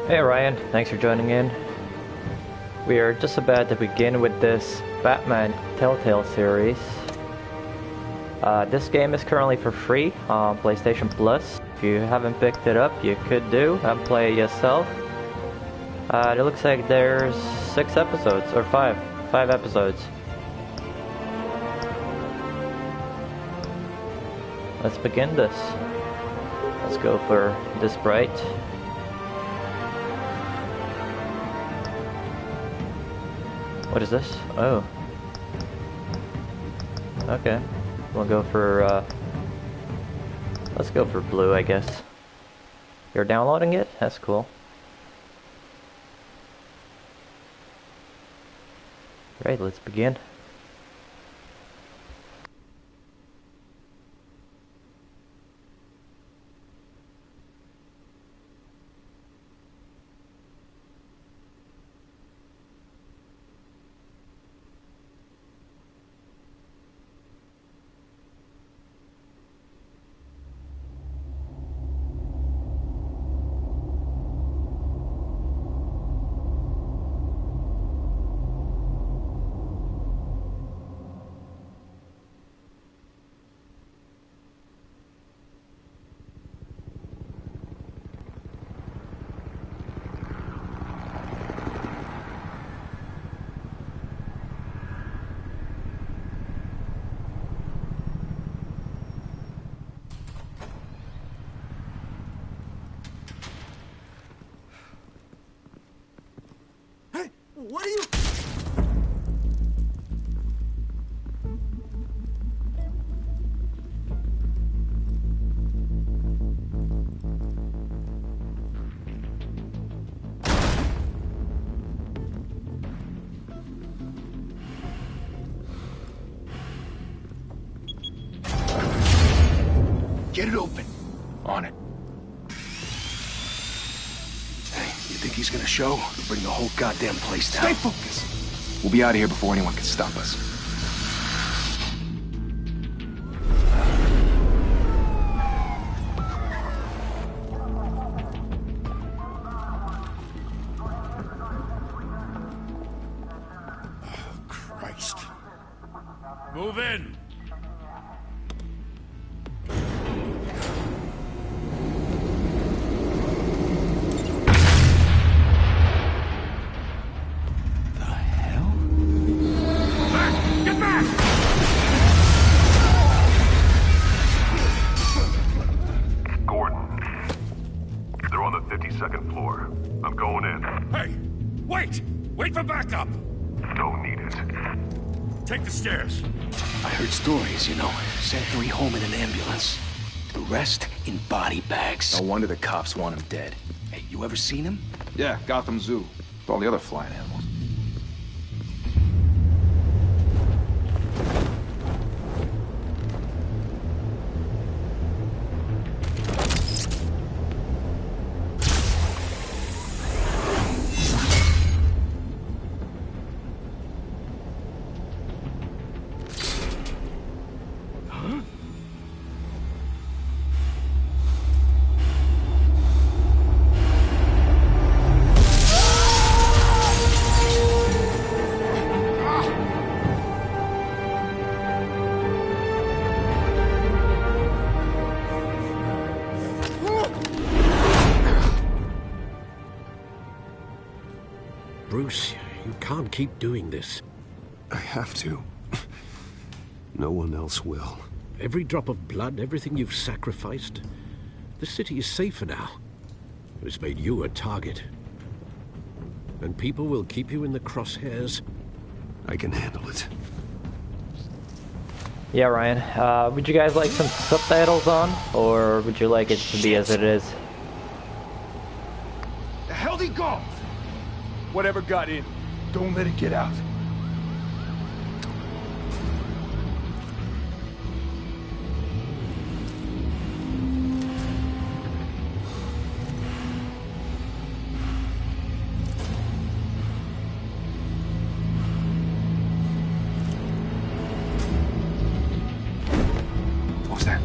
Hey Ryan, thanks for joining in. We are just about to begin with this Batman Telltale series. This game is currently for free on PlayStation Plus. If you haven't picked it up, you could do and play it yourself. It looks like there's 6 episodes, or 5 episodes. Let's begin this. Let's go for this bright. What is this? Oh. Okay. We'll go for, let's go for blue, I guess. You're downloading it? That's cool. Right, let's begin. What are you... Get it open. On it. Hey, you think he's gonna show? He'll bring the whole goddamn place down. Stay focused! We'll be out of here before anyone can stop us. Oh, Christ. Move in! Wait for backup! Don't need it. Take the stairs. I heard stories, you know. Sent Harry home in an ambulance. The rest in body bags. No wonder the cops want him dead. Hey, you ever seen him? Yeah, Gotham Zoo. With all the other flying animals. Bruce, you can't keep doing this. I have to. No one else will. Every drop of blood, everything you've sacrificed. The city is safer now. It's made you a target. And people will keep you in the crosshairs. I can handle it. Yeah, Ryan. Would you guys like some subtitles on, or would you like it to be as it is? The hell'd he go? Whatever got in, don't let it get out. What was that?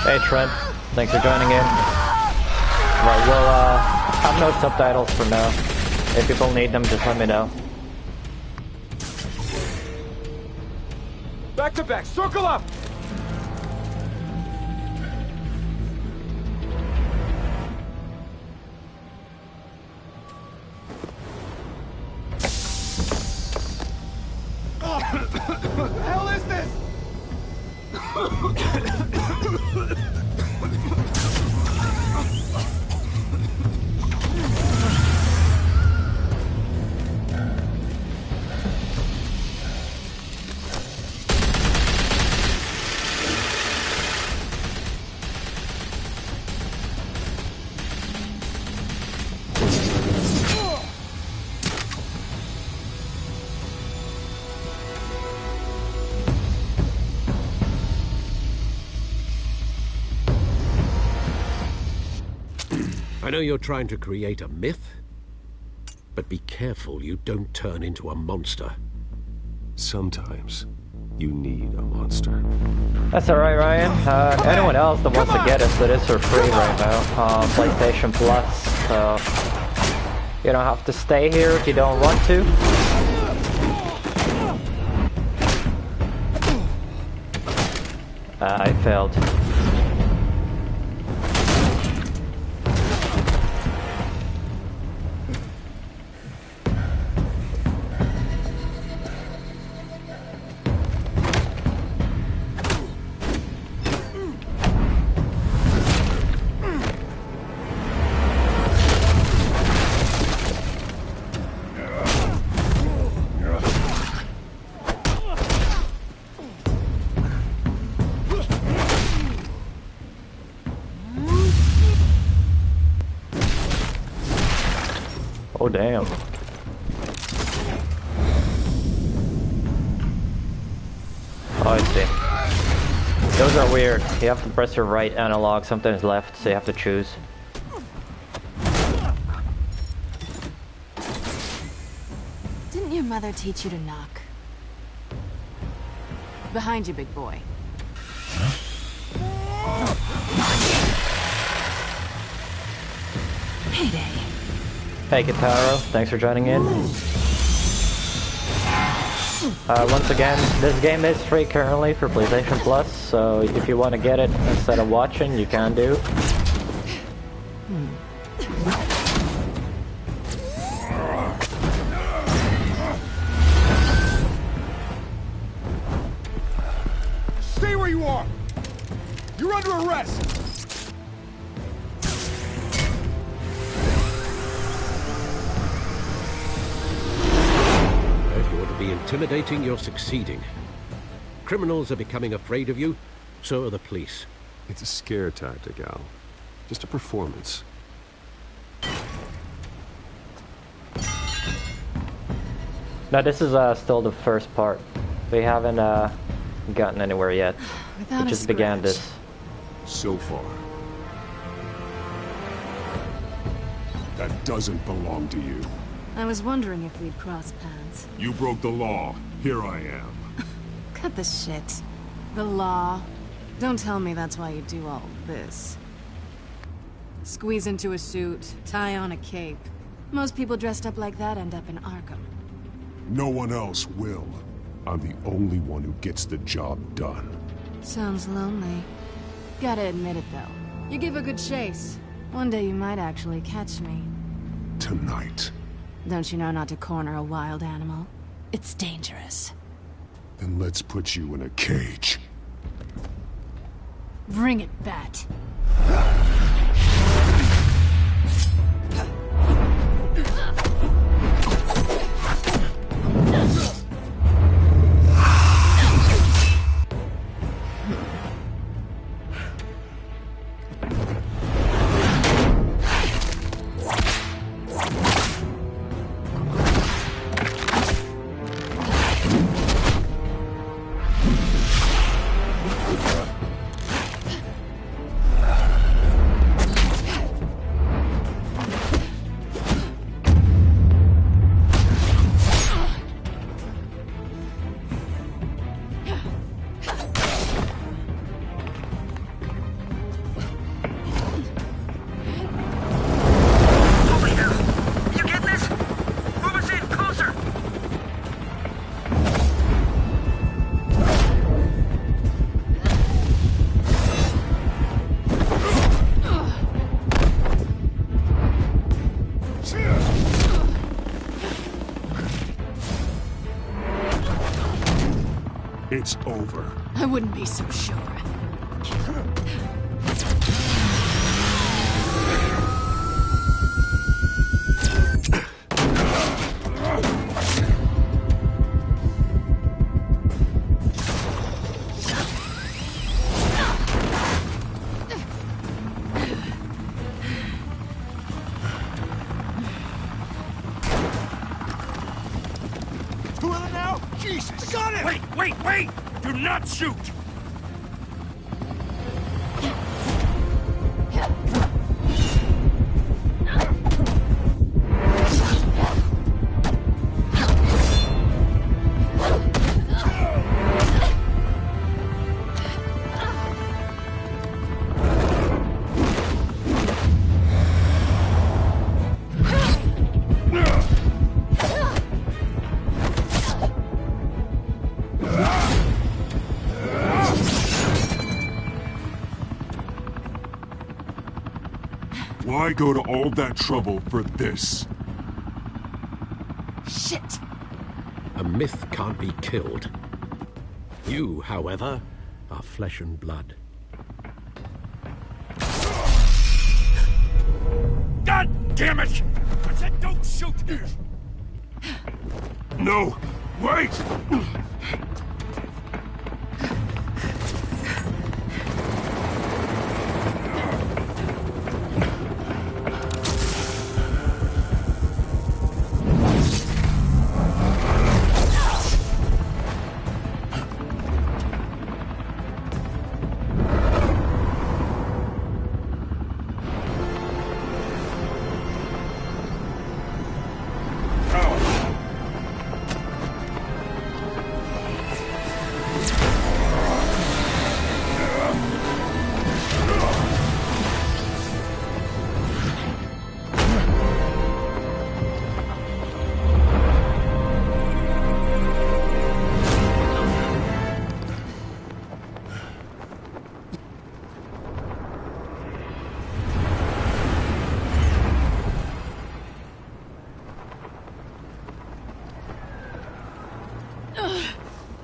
Hey Trent, thanks for joining in. Right, we'll have no subtitles for now. If people need them, just let me know. Back to back, circle up! What the hell is this? I know you're trying to create a myth, but be careful you don't turn into a monster. Sometimes you need a monster. That's alright, Ryan. Anyone else that wants to get us to this for free right now, PlayStation Plus, so you don't have to stay here if you don't want to. I failed. Oh damn. Oh, I see. Those are weird. You have to press your right analog, sometimes left, so you have to choose. Didn't your mother teach you to knock? Behind you, big boy. Heyday. Hey Kitaro, thanks for joining in. Once again, this game is free currently for PlayStation Plus, so if you want to get it instead of watching, you can do. Stay where you are! You're under arrest! Be intimidating, you're succeeding. Criminals are becoming afraid of you, so are the police. It's a scare tactic, Al. Just a performance. Now this is still the first part. We haven't gotten anywhere yet. Without We just began this. So far. That doesn't belong to you. I was wondering if we'd cross paths. You broke the law. Here I am. Cut the shit. The law. Don't tell me that's why you do all this. Squeeze into a suit, tie on a cape. Most people dressed up like that end up in Arkham. No one else will. I'm the only one who gets the job done. Sounds lonely. Gotta admit it, though. You give a good chase. One day you might actually catch me. Tonight. Don't you know not to corner a wild animal? It's dangerous. Then let's put you in a cage. Bring it, Bat. It's over. I wouldn't be so sure. Two of them now? Jesus! Got it! Wait! Do not shoot! Why go to all that trouble for this? Shit! A myth can't be killed. You, however, are flesh and blood. God damn it! I said don't shoot! No! Wait!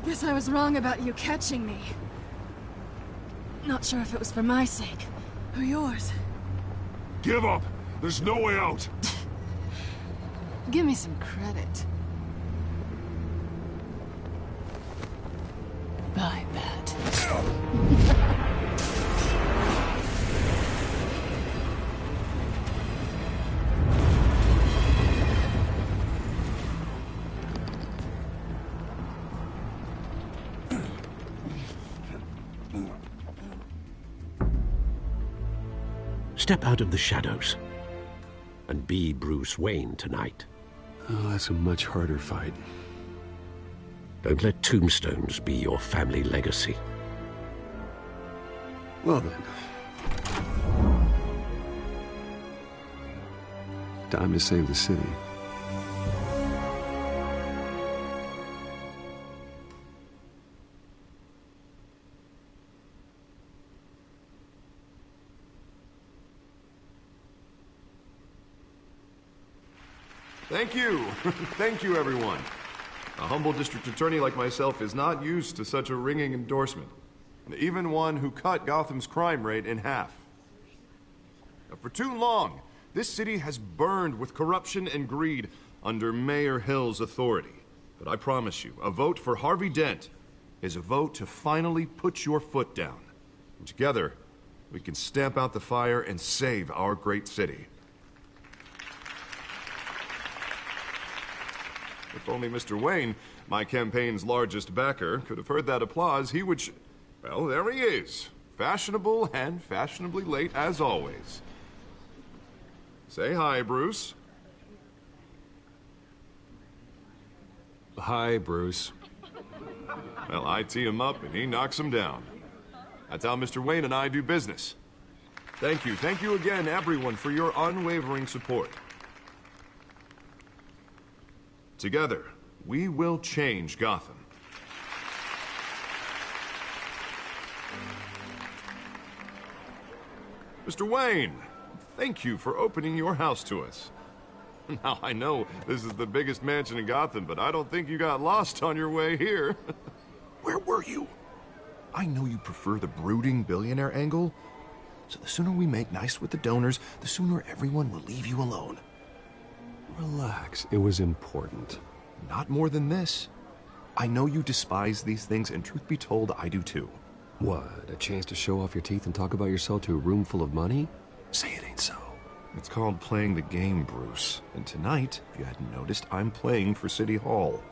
Guess I was wrong about you catching me. Not sure if it was for my sake, or yours. Give up! There's no way out! Give me some credit. I bet. Step out of the shadows and be Bruce Wayne tonight. Oh, that's a much harder fight. Don't let tombstones be your family legacy. Well then. Time to save the city. Thank you. Thank you, everyone. A humble district attorney like myself is not used to such a ringing endorsement. Even one who cut Gotham's crime rate in half. For too long, this city has burned with corruption and greed under Mayor Hill's authority. But I promise you, a vote for Harvey Dent is a vote to finally put your foot down. And together, we can stamp out the fire and save our great city. If only Mr. Wayne, my campaign's largest backer, could have heard that applause, he would well, there he is. Fashionable and fashionably late as always. Say hi, Bruce. Hi, Bruce. Well, I tee him up and he knocks him down. That's how Mr. Wayne and I do business. Thank you again, everyone, for your unwavering support. Together, we will change Gotham. Mr. Wayne, thank you for opening your house to us. Now, I know this is the biggest mansion in Gotham, but I don't think you got lost on your way here. Where were you? I know you prefer the brooding billionaire angle, so the sooner we make nice with the donors, the sooner everyone will leave you alone. Relax. It was important. Not more than this. I know you despise these things, and truth be told, I do too. What? A chance to show off your teeth and talk about yourself to a room full of money? Say it ain't so. It's called playing the game, Bruce. And tonight, if you hadn't noticed, I'm playing for City Hall.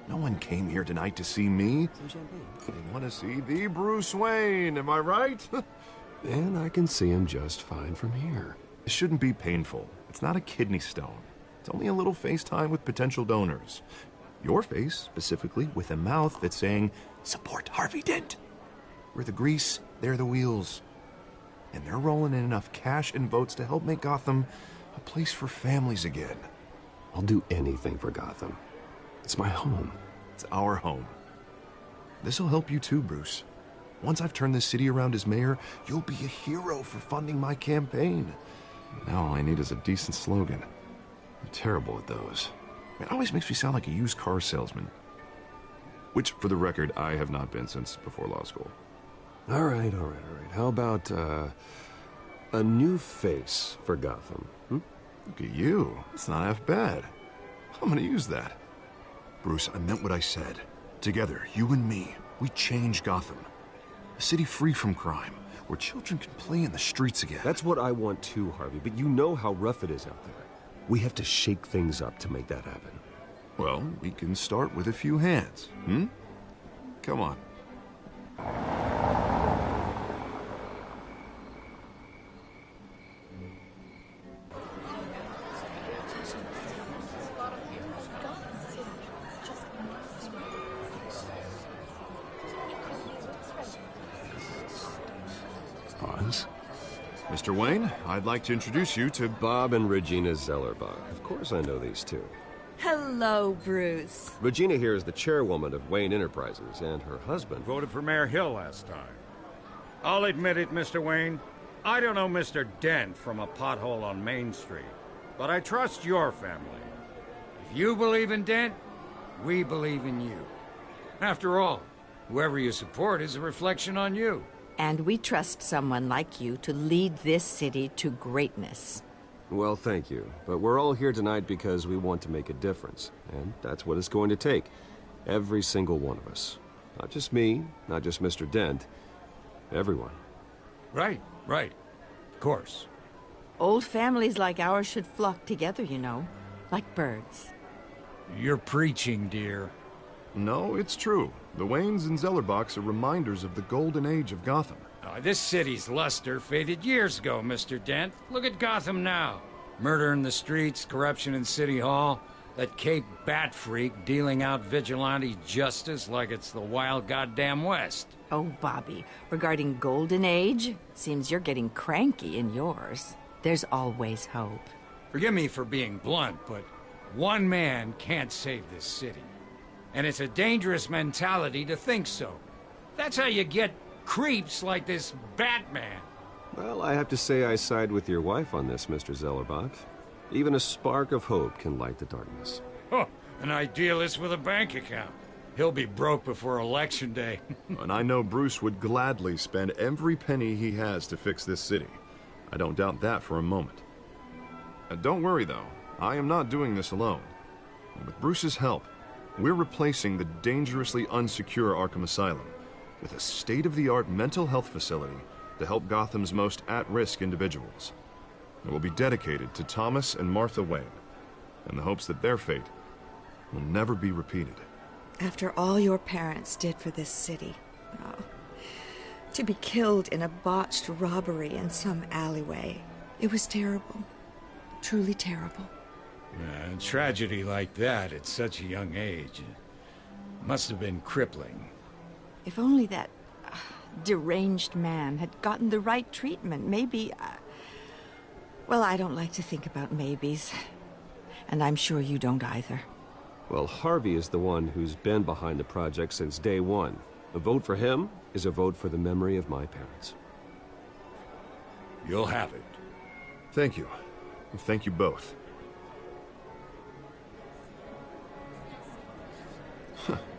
No one came here tonight to see me. Some champagne. They want to see the Bruce Wayne, am I right? And I can see him just fine from here. It shouldn't be painful. It's not a kidney stone. It's only a little FaceTime with potential donors. Your face, specifically, with a mouth that's saying, support Harvey Dent. We're the grease, they're the wheels. And they're rolling in enough cash and votes to help make Gotham a place for families again. I'll do anything for Gotham. It's my home. It's our home. This'll help you too, Bruce. Once I've turned this city around as mayor, you'll be a hero for funding my campaign. Now all I need is a decent slogan. I'm terrible at those. It always makes me sound like a used car salesman. Which, for the record, I have not been since before law school. All right. How about, a new face for Gotham? Look at you. It's not half bad. I'm gonna use that. Bruce, I meant what I said. Together, you and me, we change Gotham. A city free from crime, where children can play in the streets again. That's what I want too, Harvey, but you know how rough it is out there. We have to shake things up to make that happen. Well, we can start with a few hands, Come on. Pause. Mr. Wayne, I'd like to introduce you to Bob and Regina Zellerbach. Of course I know these two. Hello, Bruce. Regina here is the chairwoman of Wayne Enterprises, and her husband Voted for Mayor Hill last time. I'll admit it, Mr. Wayne. I don't know Mr. Dent from a pothole on Main Street, but I trust your family. If you believe in Dent, we believe in you. After all, whoever you support is a reflection on you. And we trust someone like you to lead this city to greatness. Well, thank you. But we're all here tonight because we want to make a difference. And that's what it's going to take. Every single one of us. Not just me, not just Mr. Dent. Everyone. Right. Of course. Old families like ours should flock together, you know. Like birds. You're preaching, dear. No, it's true. The Waynes and Zellerbachs are reminders of the golden age of Gotham. This city's luster faded years ago, Mr. Dent. Look at Gotham now. Murder in the streets, corruption in City Hall, that Cape Bat freak dealing out vigilante justice like it's the wild goddamn West. Oh, Bobby, regarding Golden Age, seems you're getting cranky in yours. There's always hope. Forgive me for being blunt, but one man can't save this city. And it's a dangerous mentality to think so. That's how you get creeps like this Batman. Well, I have to say I side with your wife on this, Mr. Zellerbach. Even a spark of hope can light the darkness. Oh, an idealist with a bank account. He'll be broke before Election Day. And I know Bruce would gladly spend every penny he has to fix this city. I don't doubt that for a moment. Don't worry, though. I am not doing this alone. And with Bruce's help, we're replacing the dangerously unsecure Arkham Asylum with a state-of-the-art mental health facility to help Gotham's most at-risk individuals. It will be dedicated to Thomas and Martha Wayne, in the hopes that their fate will never be repeated. After all your parents did for this city, to be killed in a botched robbery in some alleyway, it was terrible. Truly terrible. A tragedy like that at such a young age must have been crippling. If only that deranged man had gotten the right treatment, maybe... Well, I don't like to think about maybes. And I'm sure you don't either. Well, Harvey is the one who's been behind the project since day one. A vote for him is a vote for the memory of my parents. You'll have it. Thank you. Thank you both.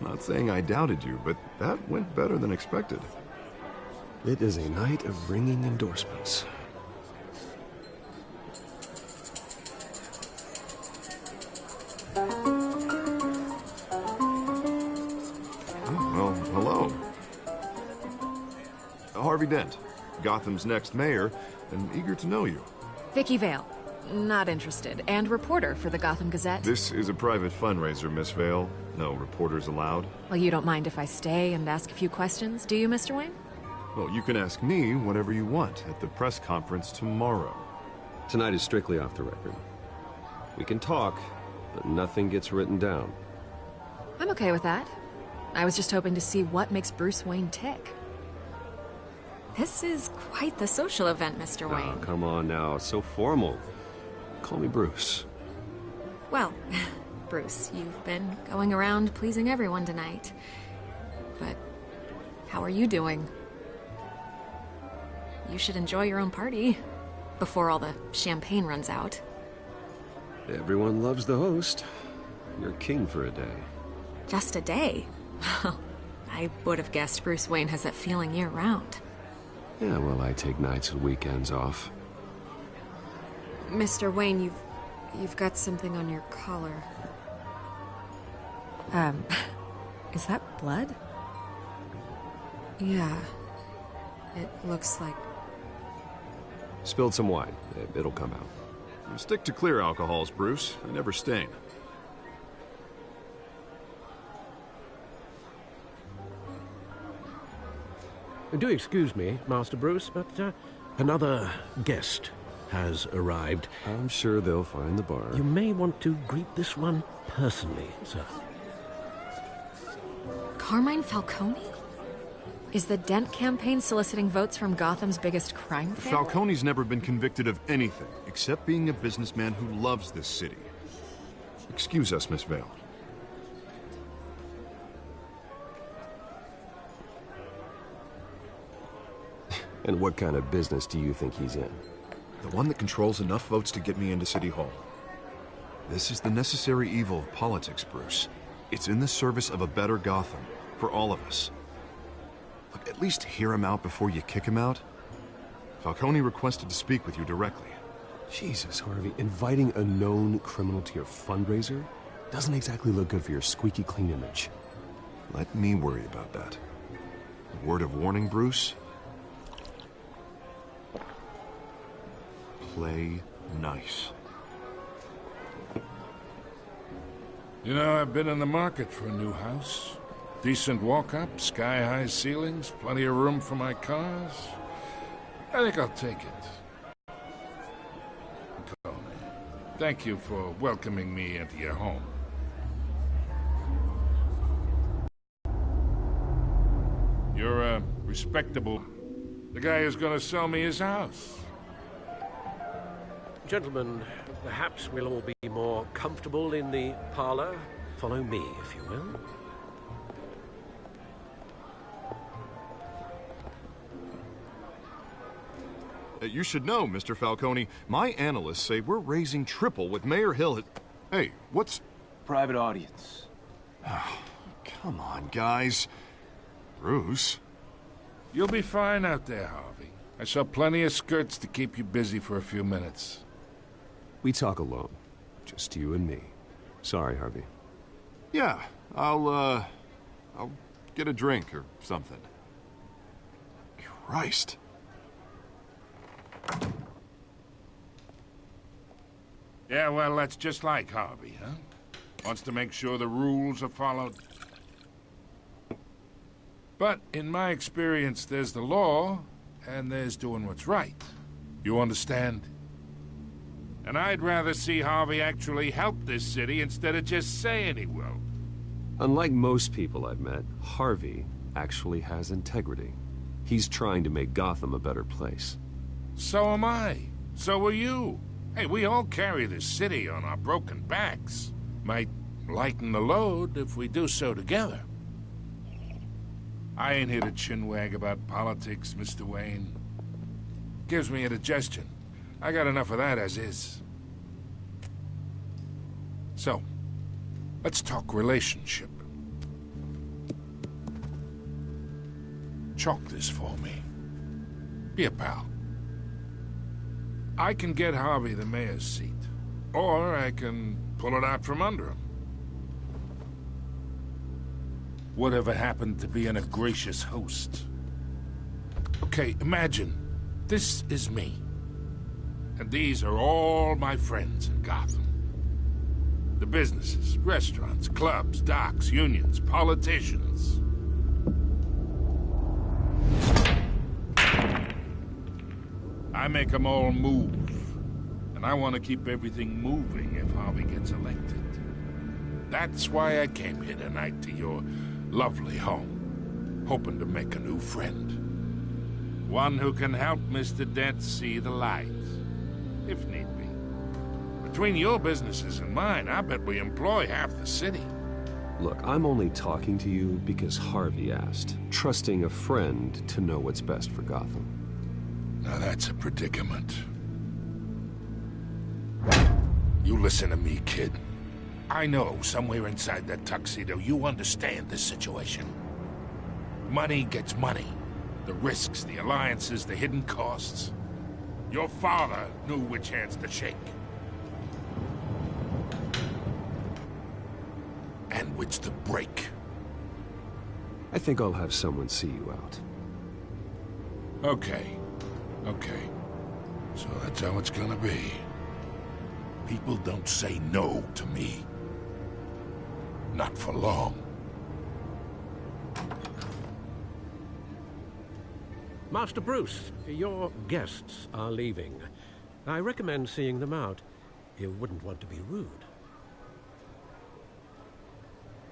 Not saying I doubted you, but that went better than expected. It is a night of ringing endorsements. Well, hello. Harvey Dent, Gotham's next mayor, and eager to know you. Vicky Vale. Not interested. And reporter for the Gotham Gazette. This is a private fundraiser, Miss Vale. No reporters allowed. Well, you don't mind if I stay and ask a few questions, do you, Mr. Wayne? Well, you can ask me whatever you want at the press conference tomorrow. Tonight is strictly off the record. We can talk, but nothing gets written down. I'm okay with that. I was just hoping to see what makes Bruce Wayne tick. This is quite the social event, Mr. Wayne. Oh, come on now. It's so formal. Call me Bruce. Well, Bruce, you've been going around pleasing everyone tonight. But how are you doing? You should enjoy your own party before all the champagne runs out. Everyone loves the host. You're king for a day. Just a day? I would have guessed Bruce Wayne has that feeling year-round. Yeah, well, I take nights and weekends off. Mr. Wayne, you've got something on your collar. Is that blood? Yeah. It looks like... Spilled some wine. It'll come out. Stick to clear alcohols, Bruce. They never stain. Do excuse me, Master Bruce, but another guest has arrived. I'm sure they'll find the bar. You may want to greet this one personally, sir. Carmine Falcone? Is the Dent campaign soliciting votes from Gotham's biggest crime family? Falcone's never been convicted of anything, except being a businessman who loves this city. Excuse us, Miss Vale. And what kind of business do you think he's in? The one that controls enough votes to get me into City Hall. This is the necessary evil of politics, Bruce. It's in the service of a better Gotham, for all of us. Look, at least hear him out before you kick him out. Falcone requested to speak with you directly. Jesus, Harvey, inviting a known criminal to your fundraiser doesn't exactly look good for your squeaky clean image. Let me worry about that. A word of warning, Bruce? Play nice. You know, I've been in the market for a new house. Decent walk-up, sky-high ceilings, plenty of room for my cars. I think I'll take it. Tony, thank you for welcoming me into your home. You're respectable. The guy who's gonna sell me his house. Gentlemen, perhaps we'll all be more comfortable in the parlor. Follow me, if you will. You should know, Mr. Falcone, my analysts say we're raising triple what Mayor Hill had... Hey, what's... Private audience. Come on, guys. Bruce? You'll be fine out there, Harvey. I saw plenty of skirts to keep you busy for a few minutes. We talk alone. Just you and me. Sorry, Harvey. Yeah, I'll get a drink or something. Christ. Yeah, well, that's just like Harvey, huh? Wants to make sure the rules are followed. But in my experience, there's the law, and there's doing what's right. You understand? And I'd rather see Harvey actually help this city instead of just saying he will. Unlike most people I've met, Harvey actually has integrity. He's trying to make Gotham a better place. So am I. So are you. Hey, we all carry this city on our broken backs. Might lighten the load if we do so together. I ain't here to chinwag about politics, Mr. Wayne. Gives me indigestion. I got enough of that as is. So, let's talk relationship. chalk this for me. Be a pal. I can get Harvey the mayor's seat, or I can pull it out from under him. Whatever happened to being a gracious host? Okay, imagine, this is me. And these are all my friends in Gotham. The businesses, restaurants, clubs, docks, unions, politicians. I make them all move. And I want to keep everything moving if Harvey gets elected. That's why I came here tonight to your lovely home, hoping to make a new friend. One who can help Mr. Dent see the light, if need be. Between your businesses and mine, I bet we employ half the city. Look, I'm only talking to you because Harvey asked, trusting a friend to know what's best for Gotham. Now that's a predicament. You listen to me, kid. I know somewhere inside that tuxedo you understand this situation. Money gets money. The risks, the alliances, the hidden costs. Your father knew which hands to shake. And which to break. I think I'll have someone see you out. Okay. So that's how it's gonna be. People don't say no to me. Not for long. Master Bruce, your guests are leaving. I recommend seeing them out. You wouldn't want to be rude.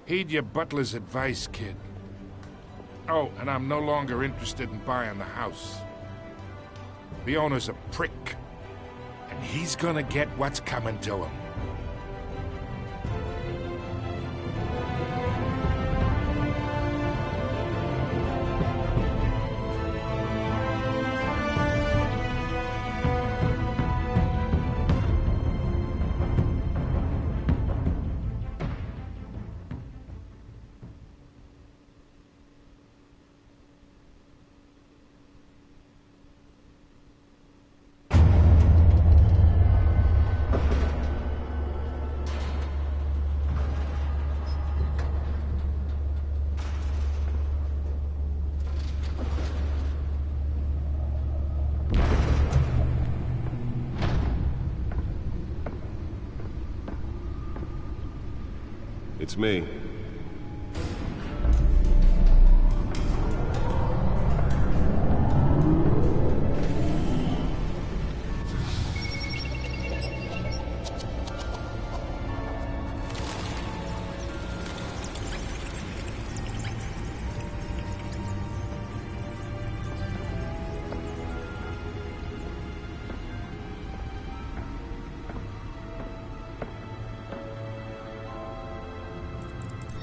Heed your butler's advice, kid. Oh, and I'm no longer interested in buying the house. The owner's a prick, and he's gonna get what's coming to him. It's me.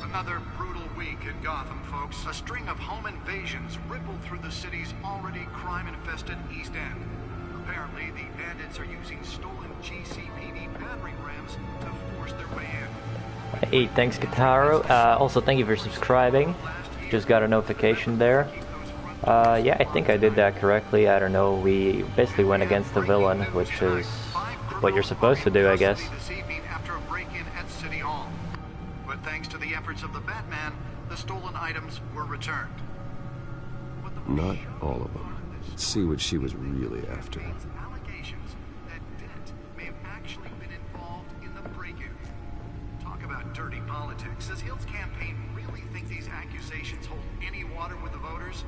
Another brutal week in Gotham, folks. A string of home invasions rippled through the city's already crime-infested East End. Apparently, the bandits are using stolen GCPD battering rams to force their way in. Hey, thanks Kataro. Also, thank you for subscribing. Just got a notification there. Yeah, I think I did that correctly. I don't know. We basically went against the villain, which is what you're supposed to do, I guess. Thanks to the efforts of the Batman, the stolen items were returned. Not all of them. Let's see what she was really after. Allegations that Dent may have actually been involved in the break-in. Talk about dirty politics. Does Hill's campaign really think these accusations hold any water with the voters?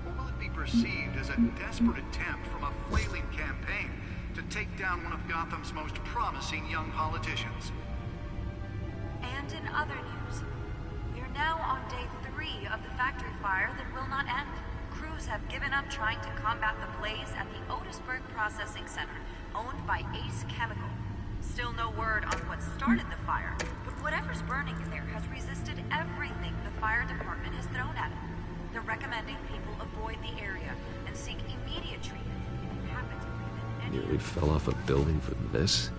Or will it be perceived as a desperate attempt from a flailing campaign to take down one of Gotham's most promising young politicians? And in other news, we are now on day 3 of the factory fire that will not end. Crews have given up trying to combat the blaze at the Otisburg Processing Center, owned by Ace Chemical. Still no word on what started the fire, but whatever's burning there has resisted everything the fire department has thrown at it. They're recommending people avoid the area and seek immediate treatment if you happen to breathe in any... Nearly fell off a building for this?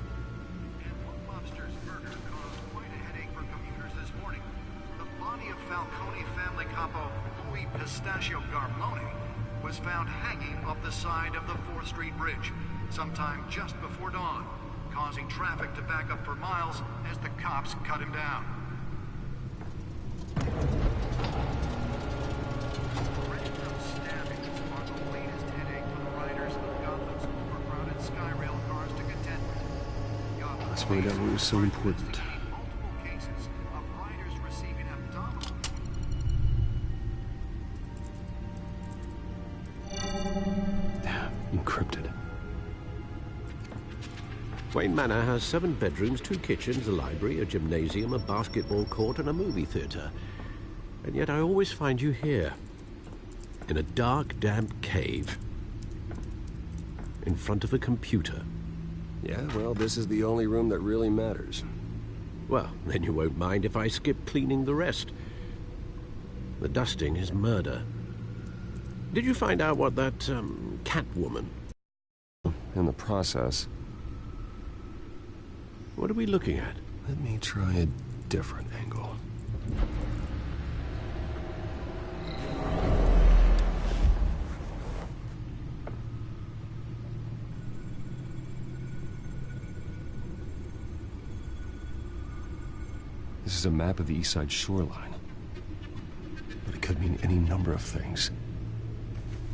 body of Falcone family capo Louis Pistachio Garmone was found hanging off the side of the 4th Street Bridge sometime just before dawn, causing traffic to back up for miles as the cops cut him down. Random stabbings are the latest headache for the riders of Gotham's overcrowded Skyrail cars to contend with. Let's find out what was so important. Multiple cases of riders receiving abdominal... Encrypted. Wayne Manor has 7 bedrooms, 2 kitchens, a library, a gymnasium, a basketball court, and a movie theatre. And yet I always find you here, in a dark, damp cave, in front of a computer. Yeah, well, this is the only room that really matters. Well, then you won't mind if I skip cleaning the rest. The dusting is murder. Did you find out what that, Catwoman? In the process. What are we looking at? Let me try a different angle. This is a map of the East Side shoreline. But it could mean any number of things.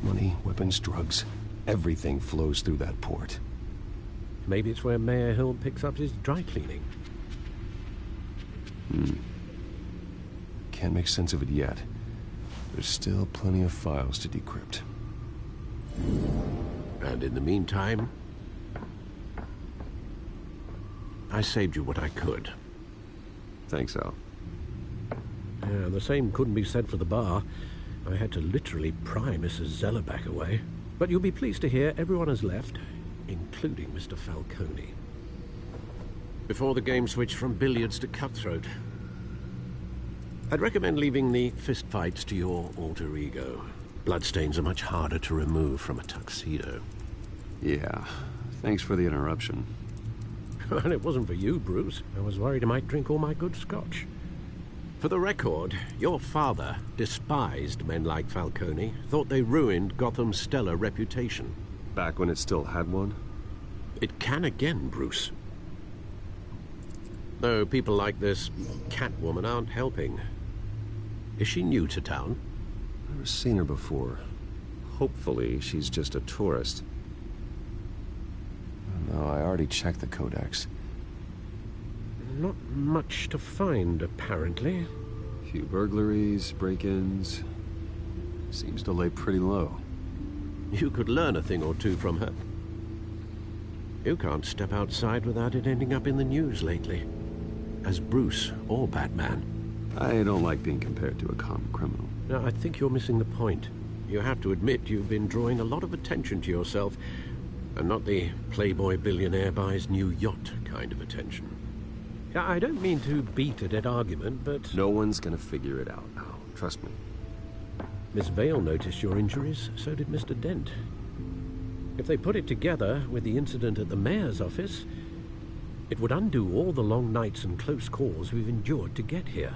Money, weapons, drugs, everything flows through that port. Maybe it's where Mayor Hill picks up his dry cleaning. Can't make sense of it yet. There's still plenty of files to decrypt. And in the meantime, I saved you what I could. Thanks, Al. Yeah, the same couldn't be said for the bar. I had to literally pry Mrs. Zellerback away. But you'll be pleased to hear everyone has left, including Mr. Falcone. Before the game switched from billiards to cutthroat. I'd recommend leaving the fistfights to your alter ego. Bloodstains are much harder to remove from a tuxedo. Yeah, thanks for the interruption. And it wasn't for you, Bruce. I was worried I might drink all my good scotch. For the record, your father despised men like Falcone, thought they ruined Gotham's stellar reputation. Back when it still had one? It can again, Bruce. Though people like this Catwoman aren't helping. Is she new to town? Never seen her before. Hopefully, she's just a tourist. No, I already checked the codex. Not much to find, apparently. Few burglaries, break-ins. Seems to lay pretty low. You could learn a thing or two from her. You can't step outside without it ending up in the news lately. As Bruce or Batman. I don't like being compared to a common criminal. No, I think you're missing the point. You have to admit you've been drawing a lot of attention to yourself, and not the playboy billionaire buys new yacht kind of attention. I don't mean to beat a dead argument, but... No one's gonna figure it out now. Trust me. Miss Vale noticed your injuries, so did Mr. Dent. If they put it together with the incident at the mayor's office, it would undo all the long nights and close calls we've endured to get here.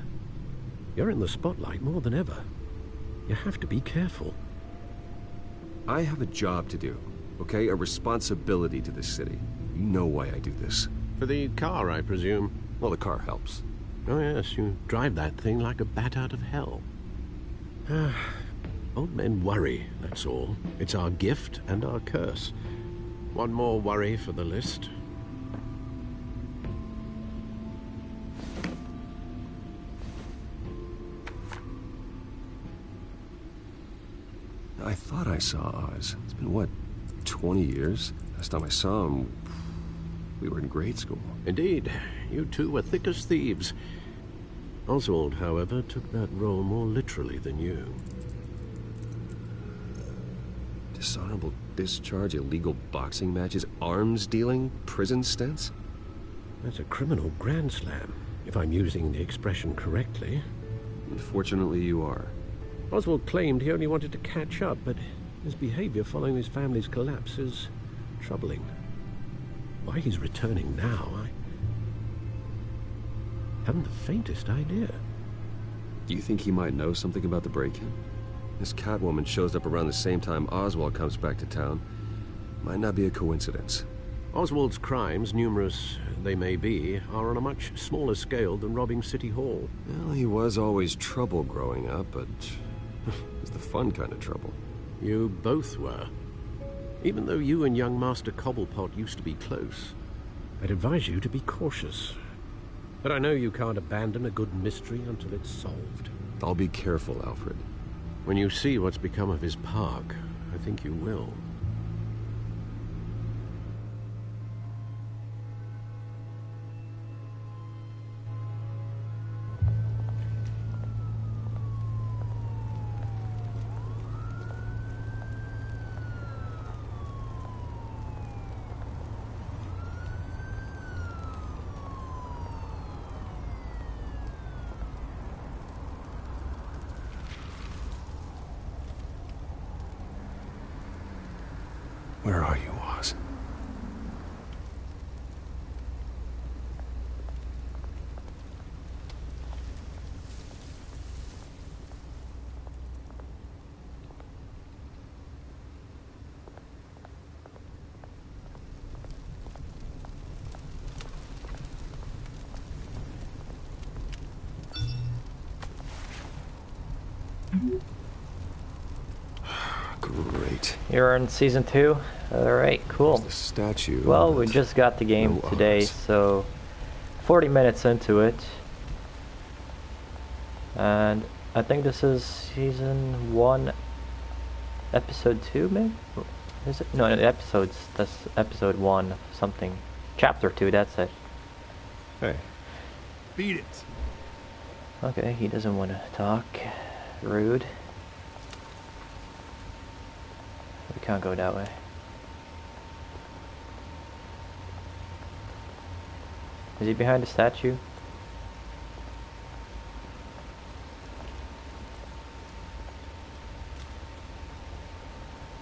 You're in the spotlight more than ever. You have to be careful. I have a job to do, okay? A responsibility to this city. You know why I do this. For the car, I presume. Well, the car helps. Oh, yes, you drive that thing like a bat out of hell. Old men worry, that's all. It's our gift and our curse. One more worry for the list. I thought I saw Oz. It's been, what, 20 years? Last time I saw him, we were in grade school. Indeed. You two were thick as thieves. Oswald, however, took that role more literally than you. Dishonorable discharge, illegal boxing matches, arms dealing, prison stints? That's a criminal grand slam, if I'm using the expression correctly. Unfortunately, you are. Oswald claimed he only wanted to catch up, but his behavior following his family's collapse is troubling. Why he's returning now, I haven't the faintest idea. Do you think he might know something about the break-in? This Catwoman shows up around the same time Oswald comes back to town. Might not be a coincidence. Oswald's crimes, numerous they may be, are on a much smaller scale than robbing City Hall. Well, he was always trouble growing up, but it was the fun kind of trouble. You both were. Even though you and young Master Cobblepot used to be close, I'd advise you to be cautious. But I know you can't abandon a good mystery until it's solved. I'll be careful, Alfred. When you see what's become of his park, I think you will. Where are you, Oz? Great. You're in season 2? Alright, cool. The statue. Well, we just got the game today, so 40 minutes into it. And I think this is season 1, episode 2, maybe? Is it? No, the episodes. That's episode 1, something. Chapter 2, that's it. Hey. Beat it. Okay, he doesn't want to talk. Rude. We can't go that way. Is he behind the statue?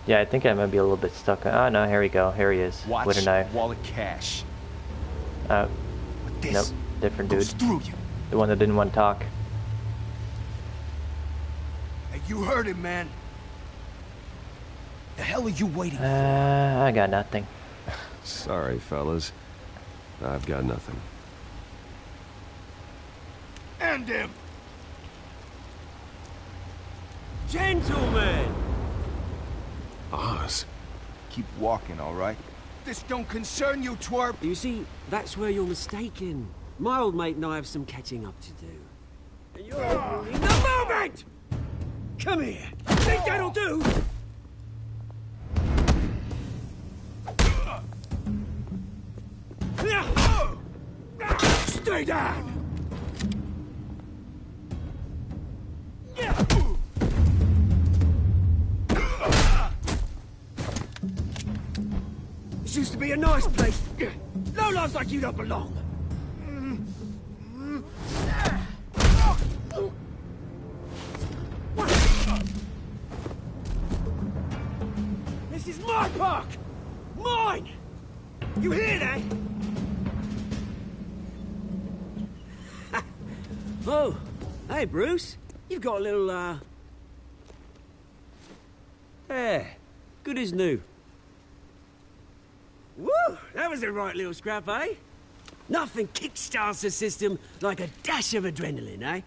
Yeah, I think I might be a little bit stuck. Oh no, here we go. Here he is. Watch with a knife. wallet cash. Nope, different dude. The one that didn't want to talk. Hey, you heard him, man. The hell are you waiting for? I got nothing. Sorry, fellas. I've got nothing. End him! Gentlemen! Oz. Keep walking, all right? This don't concern you, twerp! You see, that's where you're mistaken. My old mate and I have some catching up to do. And you're in the moment! Come here! Think that'll do? Stay down! This used to be a nice place. No lives like you don't belong. This is my park! Mine! You hear that? Oh, hey Bruce. You've got a little, Yeah, good as new. Woo! That was a right little scrap, eh? Nothing kickstarts the system like a dash of adrenaline, eh?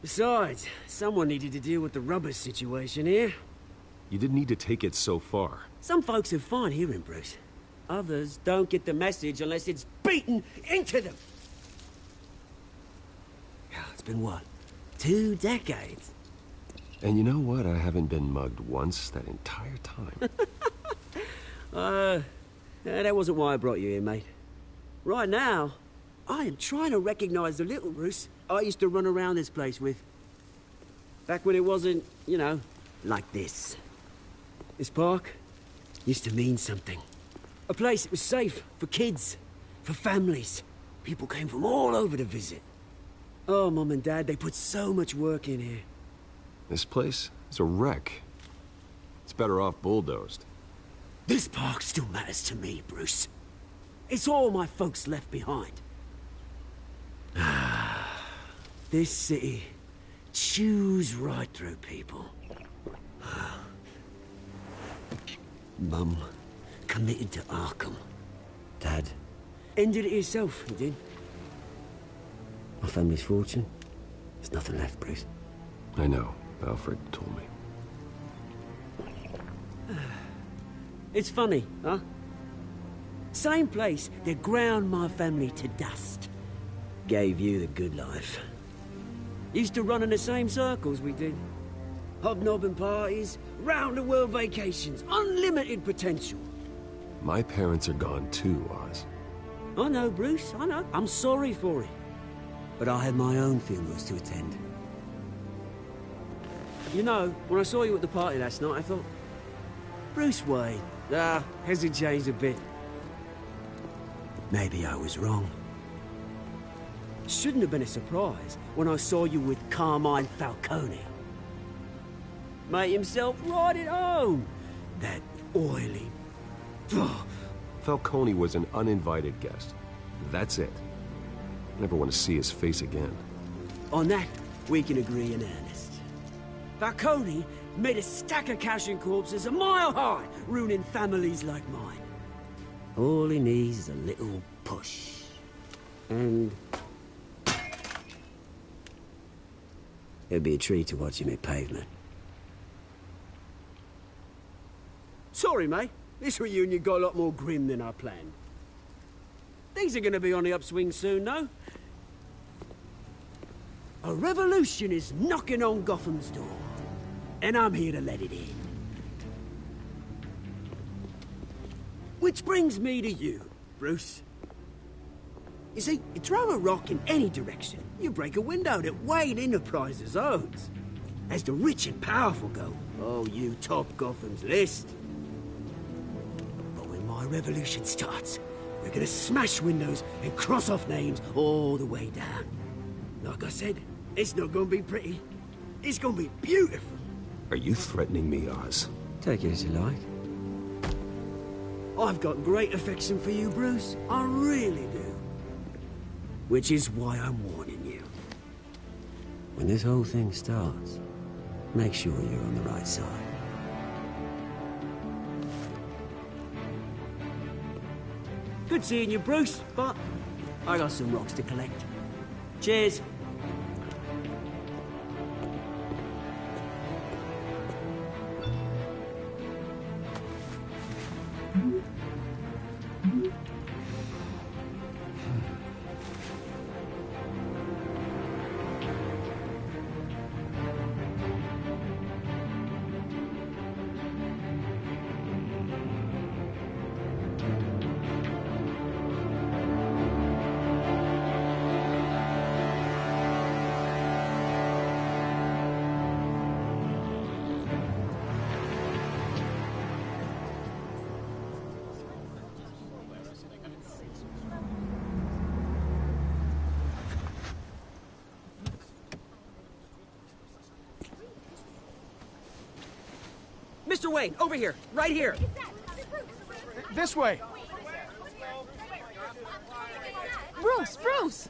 Besides, someone needed to deal with the rubber situation here. You didn't need to take it so far. Some folks are fine hearing, Bruce. Others don't get the message unless it's beaten into them. It's been what? 2 decades? And you know what? I haven't been mugged once that entire time. That wasn't why I brought you here, mate. Right now, I am trying to recognize the little Bruce I used to run around this place with. Back when it wasn't, you know, like this. This park used to mean something. A place that was safe for kids, for families. People came from all over to visit. Oh, Mum and Dad, they put so much work in here. This place is a wreck. It's better off bulldozed. This park still matters to me, Bruce. It's all my folks left behind. This city chews right through people. Mum committed to Arkham. Dad ended it himself, he did. My family's fortune. There's nothing left, Bruce. I know. Alfred told me. It's funny, huh? Same place that ground my family to dust. Gave you the good life. Used to run in the same circles we did. Hobnobbing parties, round-the-world vacations, unlimited potential. My parents are gone too, Oz. I know, Bruce, I know. I'm sorry for it. But I had my own funerals to attend. You know, when I saw you at the party last night, I thought... Bruce Wayne. Hasn't changed a bit. Maybe I was wrong. Shouldn't have been a surprise when I saw you with Carmine Falcone. Made himself right at home. That oily... Falcone was an uninvited guest. That's it. I never want to see his face again. On that, we can agree in earnest. Falcone made a stack of cash and corpses a mile high, ruining families like mine. All he needs is a little push. And... it'd be a treat to watch him at pavement. Sorry, mate. This reunion got a lot more grim than I planned. Things are gonna be on the upswing soon, though. A revolution is knocking on Gotham's door. And I'm here to let it in. Which brings me to you, Bruce. You see, you throw a rock in any direction, you break a window that Wayne Enterprises owns. As the rich and powerful go, oh, you top Gotham's list. But when my revolution starts, we're gonna smash windows and cross off names all the way down. Like I said, it's not gonna be pretty. It's gonna be beautiful. Are you threatening me, Oz? Take it as you like. I've got great affection for you, Bruce. I really do. Which is why I'm warning you. When this whole thing starts, make sure you're on the right side. Good seeing you, Bruce, but I got some rocks to collect. Cheers. Mr. Wayne, over here, right here. This way. Bruce, Bruce!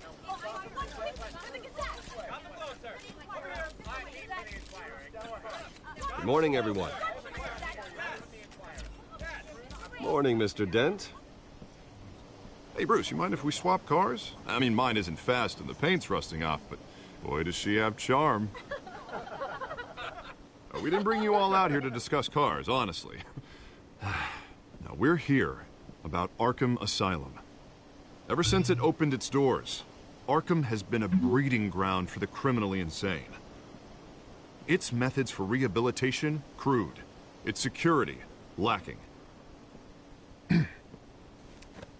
Good morning, everyone. Morning, Mr. Dent. Hey, Bruce, you mind if we swap cars? I mean, mine isn't fast and the paint's rusting off, but boy, does she have charm. We didn't bring you all out here to discuss cars, honestly. Now, we're here about Arkham Asylum. Ever since it opened its doors, Arkham has been a breeding ground for the criminally insane. Its methods for rehabilitation, crude. Its security, lacking.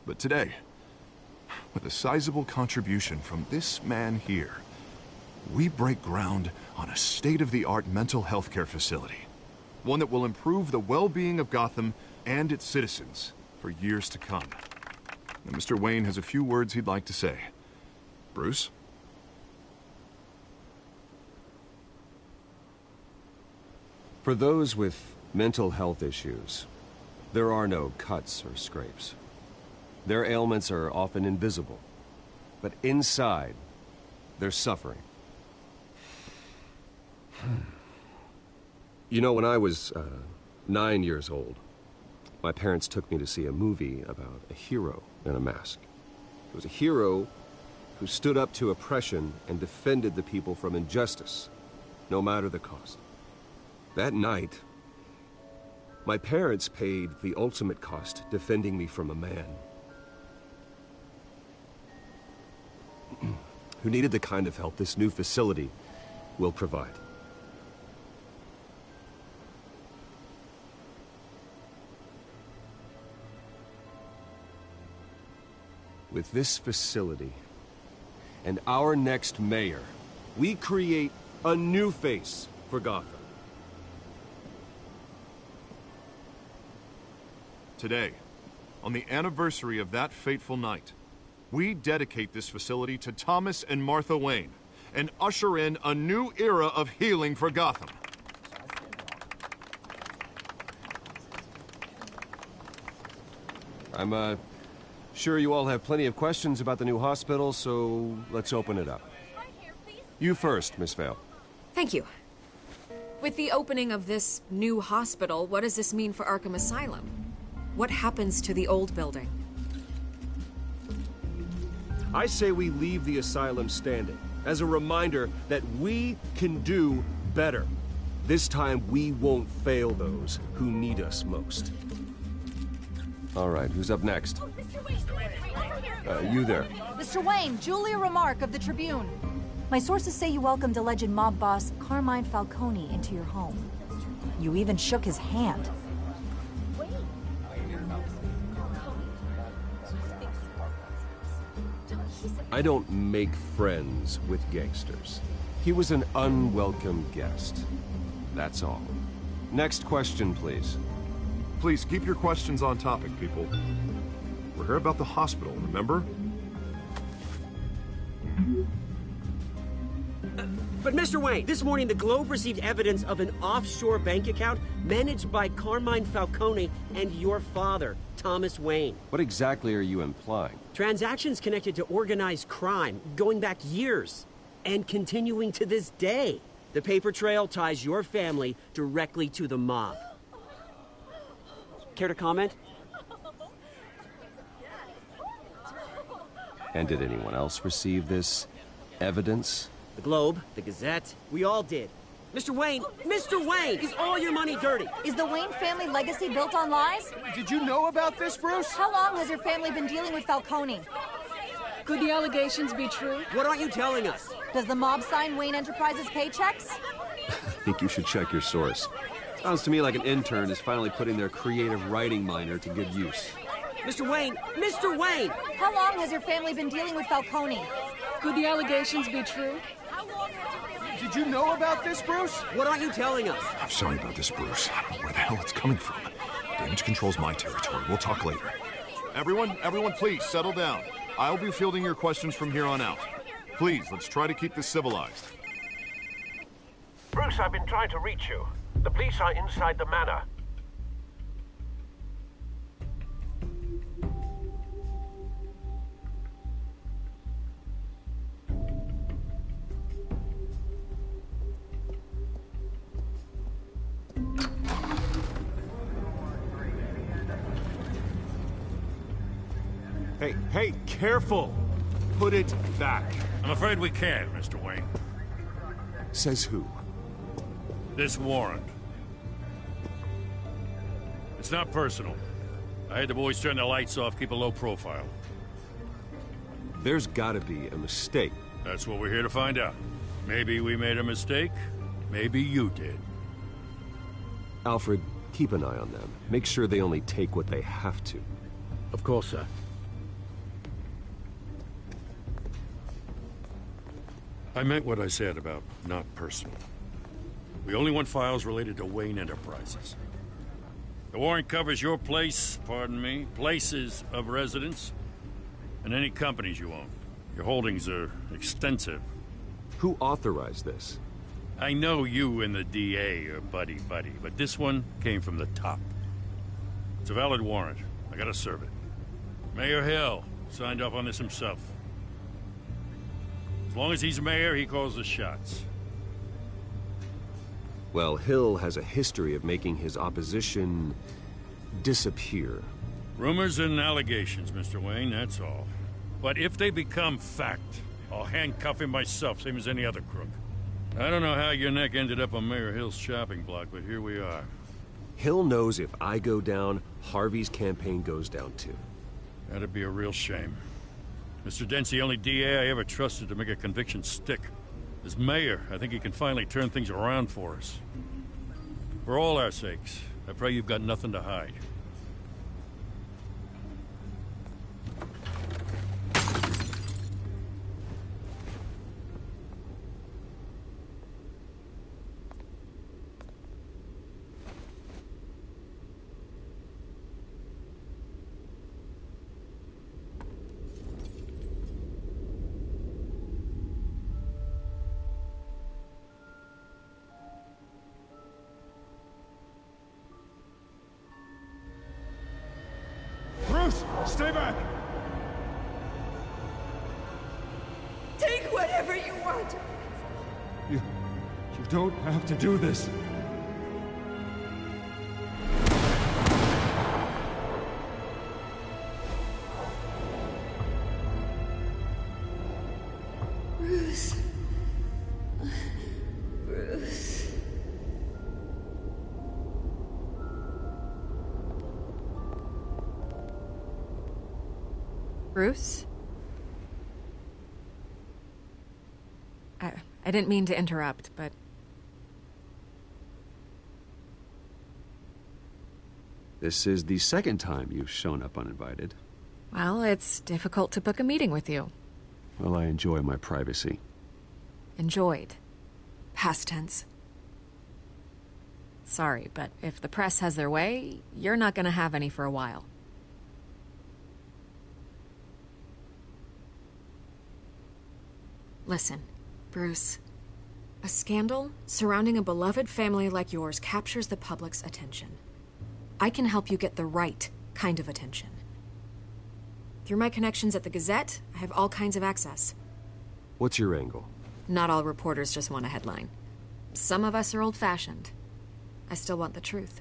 But today, with a sizable contribution from this man here, we break ground on a state-of-the-art mental health care facility. One that will improve the well-being of Gotham and its citizens for years to come. Now, Mr. Wayne has a few words he'd like to say. Bruce? For those with mental health issues, there are no cuts or scrapes. Their ailments are often invisible, but inside, they're suffering. You know, when I was 9 years old, my parents took me to see a movie about a hero in a mask. It was a hero who stood up to oppression and defended the people from injustice, no matter the cost. That night, my parents paid the ultimate cost defending me from a man who needed the kind of help this new facility will provide. With this facility and our next mayor, we create a new face for Gotham. Today, on the anniversary of that fateful night, we dedicate this facility to Thomas and Martha Wayne and usher in a new era of healing for Gotham. I'm sure you all have plenty of questions about the new hospital, so let's open it up. You first, Miss Vale. Thank you. With the opening of this new hospital, what does this mean for Arkham Asylum? What happens to the old building? I say we leave the asylum standing as a reminder that we can do better. This time we won't fail those who need us most. All right, who's up next? You there. Mr. Wayne, Julia Remark of the Tribune. My sources say you welcomed alleged mob boss Carmine Falcone into your home. You even shook his hand. I don't make friends with gangsters. He was an unwelcome guest. That's all. Next question, please. Please keep your questions on topic, people. We're here about the hospital, remember? But Mr. Wayne, this morning the Globe received evidence of an offshore bank account managed by Carmine Falcone and your father, Thomas Wayne. What exactly are you implying? Transactions connected to organized crime, going back years, and continuing to this day. The paper trail ties your family directly to the mob. Care to comment? And did anyone else receive this evidence? The Globe, the Gazette, we all did. Mr. Wayne, is all your money dirty? Is the Wayne family legacy built on lies? Did you know about this, Bruce? How long has your family been dealing with Falcone? Could the allegations be true? What aren't you telling us? Does the mob sign Wayne Enterprises paychecks? I think you should check your source. Sounds to me like an intern is finally putting their creative writing minor to good use. Mr. Wayne! How long has your family been dealing with Falcone? Could the allegations be true? Did you know about this, Bruce? What aren't you telling us? I'm sorry about this, Bruce. I don't know where the hell it's coming from. Damage control's my territory. We'll talk later. Everyone, please, settle down. I'll be fielding your questions from here on out. Please, let's try to keep this civilized. Bruce, I've been trying to reach you. The police are inside the manor. Hey, careful! Put it back. I'm afraid we can't, Mr. Wayne. Says who? This warrant. It's not personal. I had the boys turn the lights off, keep a low profile. There's gotta be a mistake. That's what we're here to find out. Maybe we made a mistake. Maybe you did. Alfred, keep an eye on them. Make sure they only take what they have to. Of course, sir. I meant what I said about not personal. We only want files related to Wayne Enterprises. The warrant covers your place, pardon me, places of residence, and any companies you own. Your holdings are extensive. Who authorized this? I know you and the DA are buddy-buddy, but this one came from the top. It's a valid warrant. I gotta serve it. Mayor Hill signed off on this himself. As long as he's mayor, he calls the shots. Well, Hill has a history of making his opposition disappear. Rumors and allegations, Mr. Wayne, that's all. But if they become fact, I'll handcuff him myself, same as any other crook. I don't know how your neck ended up on Mayor Hill's shopping block, but here we are. Hill knows if I go down, Harvey's campaign goes down too. That'd be a real shame. Mr. Dent's the only DA I ever trusted to make a conviction stick. As mayor, I think he can finally turn things around for us. For all our sakes, I pray you've got nothing to hide. Bruce, stay back! Take whatever you want. You don't have to do this. Bruce. Bruce. Bruce? I didn't mean to interrupt, but... This is the second time you've shown up uninvited. Well, it's difficult to book a meeting with you. Well, I enjoy my privacy. Enjoyed. Past tense. Sorry, but if the press has their way, you're not gonna have any for a while. Listen, Bruce. A scandal surrounding a beloved family like yours captures the public's attention. I can help you get the right kind of attention. Through my connections at the Gazette, I have all kinds of access. What's your angle? Not all reporters just want a headline. Some of us are old-fashioned. I still want the truth.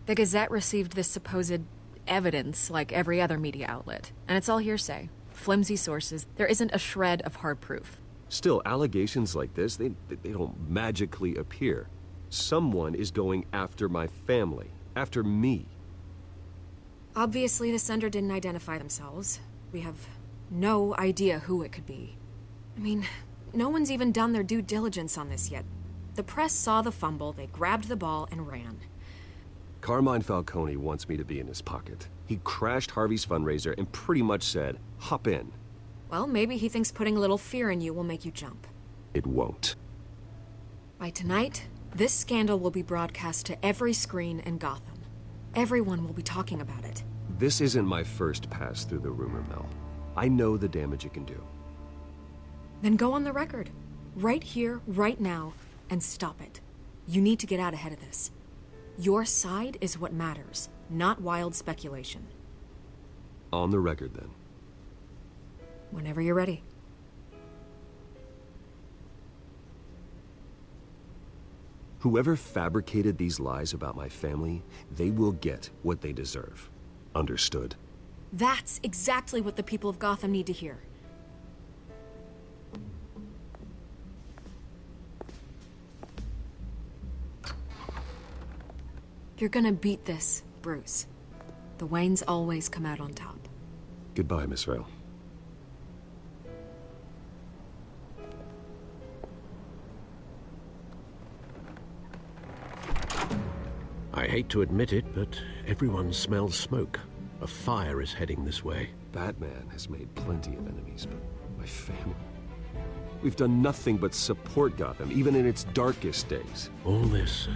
The Gazette received this supposed evidence like every other media outlet, and it's all hearsay. Flimsy sources. There isn't a shred of hard proof. Still, allegations like this, they don't magically appear. Someone is going after my family, after me. Obviously, the sender didn't identify themselves. We have no idea who it could be. I mean, no one's even done their due diligence on this yet. The press saw the fumble, they grabbed the ball and ran. Carmine Falcone wants me to be in his pocket. He crashed Harvey's fundraiser and pretty much said, hop in. Well, maybe he thinks putting a little fear in you will make you jump. It won't. By tonight, this scandal will be broadcast to every screen in Gotham. Everyone will be talking about it. This isn't my first pass through the rumor mill. I know the damage it can do. Then go on the record. Right here, right now, and stop it. You need to get out ahead of this. Your side is what matters, not wild speculation. On the record, then. Whenever you're ready. Whoever fabricated these lies about my family, they will get what they deserve. Understood? That's exactly what the people of Gotham need to hear. You're gonna beat this, Bruce. The Waynes always come out on top. Goodbye, Miss Vale. I hate to admit it, but everyone smells smoke. A fire is heading this way. Batman has made plenty of enemies, but my family... We've done nothing but support Gotham, even in its darkest days. All this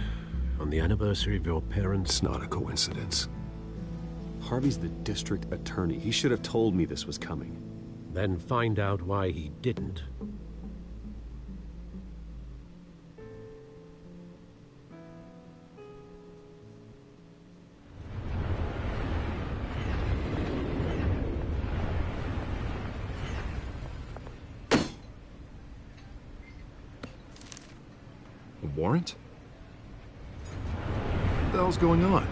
on the anniversary of your parents'... It's not a coincidence. Harvey's the district attorney. He should have told me this was coming. Then find out why he didn't. A warrant? the hell's going on?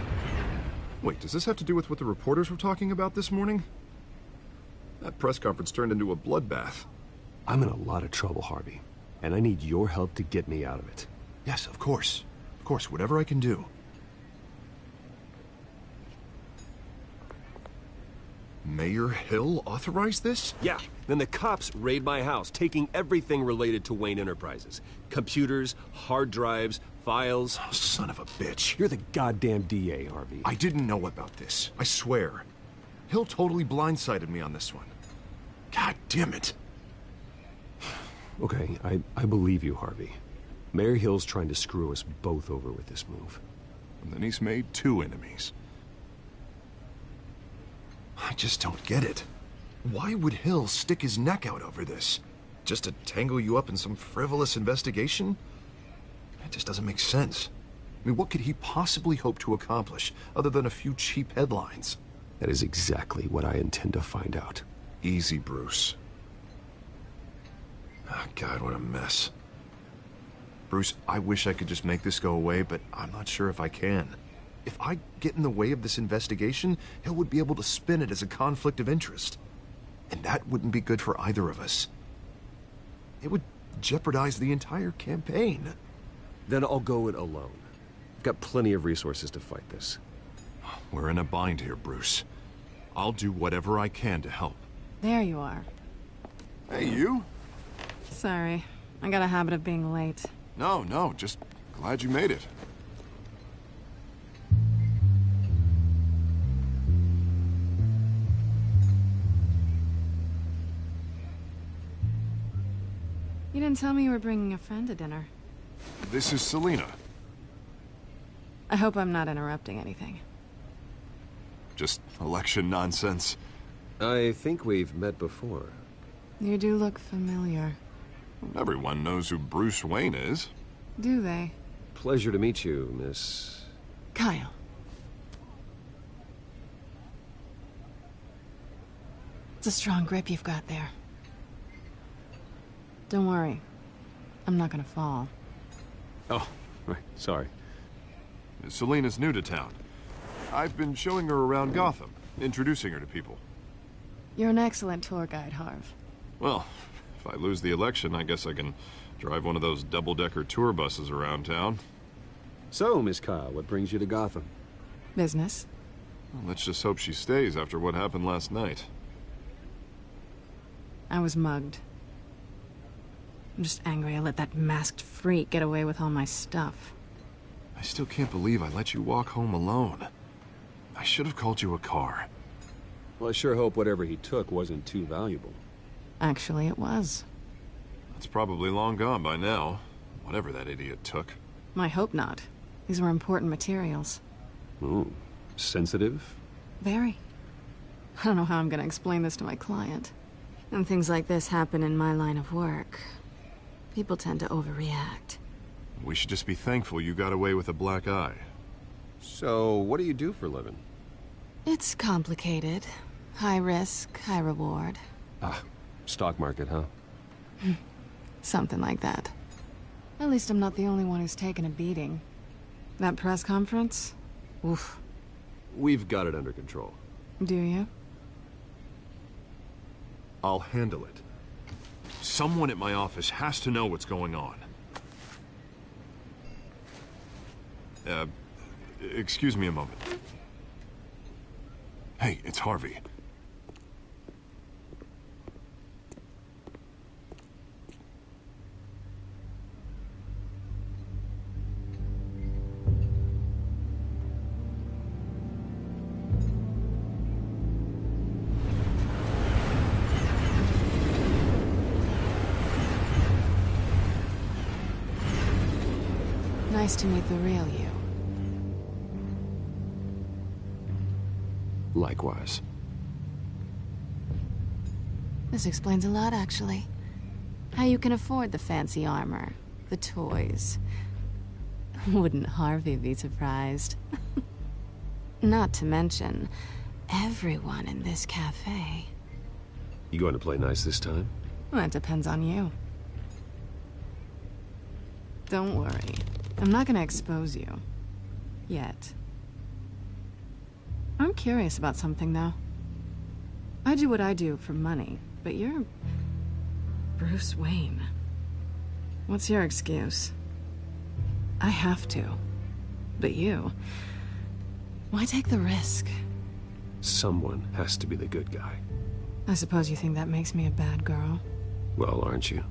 Wait, does this have to do with what the reporters were talking about this morning? That press conference turned into a bloodbath. I'm in a lot of trouble, Harvey, and I need your help to get me out of it. Yes, of course. Of course, whatever I can do. Mayor Hill authorized this? Yeah. Then the cops raid my house, taking everything related to Wayne Enterprises. Computers, hard drives, files. Oh, son of a bitch. You're the goddamn DA, Harvey. I didn't know about this. I swear. Hill totally blindsided me on this one. God damn it. Okay, I believe you, Harvey. Mayor Hill's trying to screw us both over with this move. And then he's made 2 enemies. I just don't get it. Why would Hill stick his neck out over this? Just to tangle you up in some frivolous investigation? It just doesn't make sense. I mean, what could he possibly hope to accomplish other than a few cheap headlines? That is exactly what I intend to find out. Easy, Bruce. Oh, God, what a mess. Bruce, I wish I could just make this go away, but I'm not sure if I can. If I get in the way of this investigation, Hill would be able to spin it as a conflict of interest. And that wouldn't be good for either of us. It would jeopardize the entire campaign. Then I'll go it alone. I've got plenty of resources to fight this. We're in a bind here, Bruce. I'll do whatever I can to help. There you are. Hey, you? Sorry. I got a habit of being late. No, just glad you made it. You didn't tell me you were bringing a friend to dinner. This is Selina. I hope I'm not interrupting anything. Just election nonsense. I think we've met before. You do look familiar. Everyone knows who Bruce Wayne is. Do they? Pleasure to meet you, Miss... Kyle. It's a strong grip you've got there. Don't worry. I'm not gonna fall. Oh, right, sorry. Selina's new to town. I've been showing her around Gotham, introducing her to people. You're an excellent tour guide, Harv. Well, if I lose the election, I guess I can drive one of those double-decker tour buses around town. So, Miss Kyle, what brings you to Gotham? Business. Well, let's just hope she stays after what happened last night. I was mugged. I'm just angry I let that masked freak get away with all my stuff. I still can't believe I let you walk home alone. I should have called you a car. Well, I sure hope whatever he took wasn't too valuable. Actually, it was. It's probably long gone by now, whatever that idiot took. I hope not. These were important materials. Ooh, sensitive? Very. I don't know how I'm gonna explain this to my client. And things like this happen in my line of work. People tend to overreact. We should just be thankful you got away with a black eye. So, what do you do for a living? It's complicated. High risk, high reward. Ah, stock market, huh? Something like that. At least I'm not the only one who's taken a beating. That press conference? Oof. We've got it under control. Do you? I'll handle it. Someone at my office has to know what's going on. Excuse me a moment. Hey, it's Harvey. Nice to meet the real you. Likewise. This explains a lot, actually. How you can afford the fancy armor, the toys. Wouldn't Harvey be surprised? Not to mention, everyone in this cafe. You going to play nice this time? Well, that depends on you. Don't worry. I'm not gonna expose you. Yet. I'm curious about something, though. I do what I do for money, but you're... Bruce Wayne. What's your excuse? I have to. But you... Why take the risk? Someone has to be the good guy. I suppose you think that makes me a bad girl. Well, aren't you?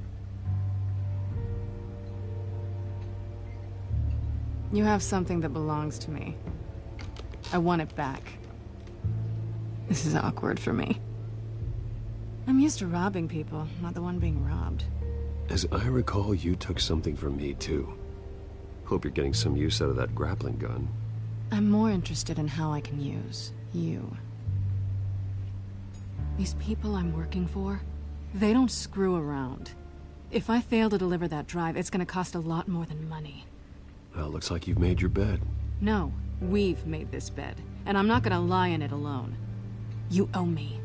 You have something that belongs to me. I want it back. This is awkward for me. I'm used to robbing people, not the one being robbed. As I recall, you took something from me, too. Hope you're getting some use out of that grappling gun. I'm more interested in how I can use you. These people I'm working for, they don't screw around. If I fail to deliver that drive, it's gonna cost a lot more than money. Well, looks like you've made your bed. No, we've made this bed, and I'm not gonna lie in it alone. You owe me.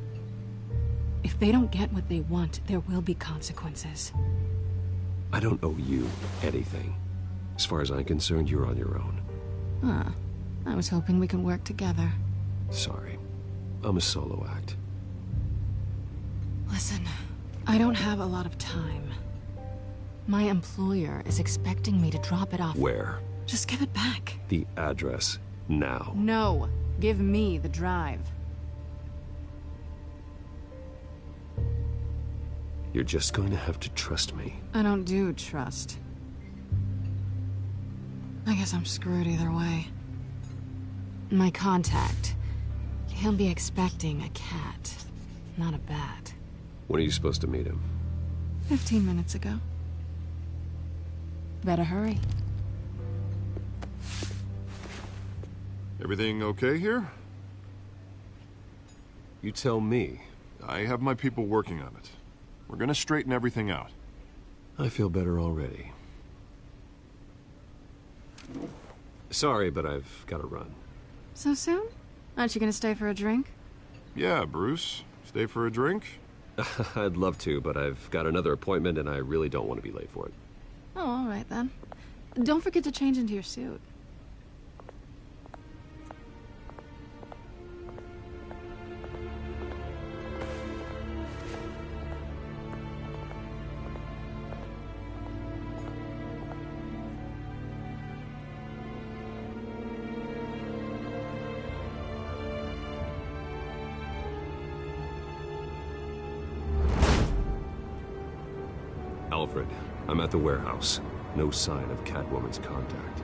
If they don't get what they want, there will be consequences. I don't owe you anything. As far as I'm concerned, you're on your own. Huh. I was hoping we could work together. Sorry. I'm a solo act. Listen, I don't have a lot of time. My employer is expecting me to drop it off. Where? Just give it back. The address, now. No. Give me the drive. You're just going to have to trust me. I don't do trust. I guess I'm screwed either way. My contact. He'll be expecting a cat, not a bat. When are you supposed to meet him? 15 minutes ago. Better hurry. Everything okay here? You tell me. I have my people working on it. We're gonna straighten everything out. I feel better already. Sorry, but I've got to run. So soon? Aren't you gonna stay for a drink? Yeah, Bruce. Stay for a drink? I'd love to, but I've got another appointment and I really don't want to be late for it. Oh, all right then. Don't forget to change into your suit. Alfred, I'm at the warehouse. No sign of Catwoman's contact.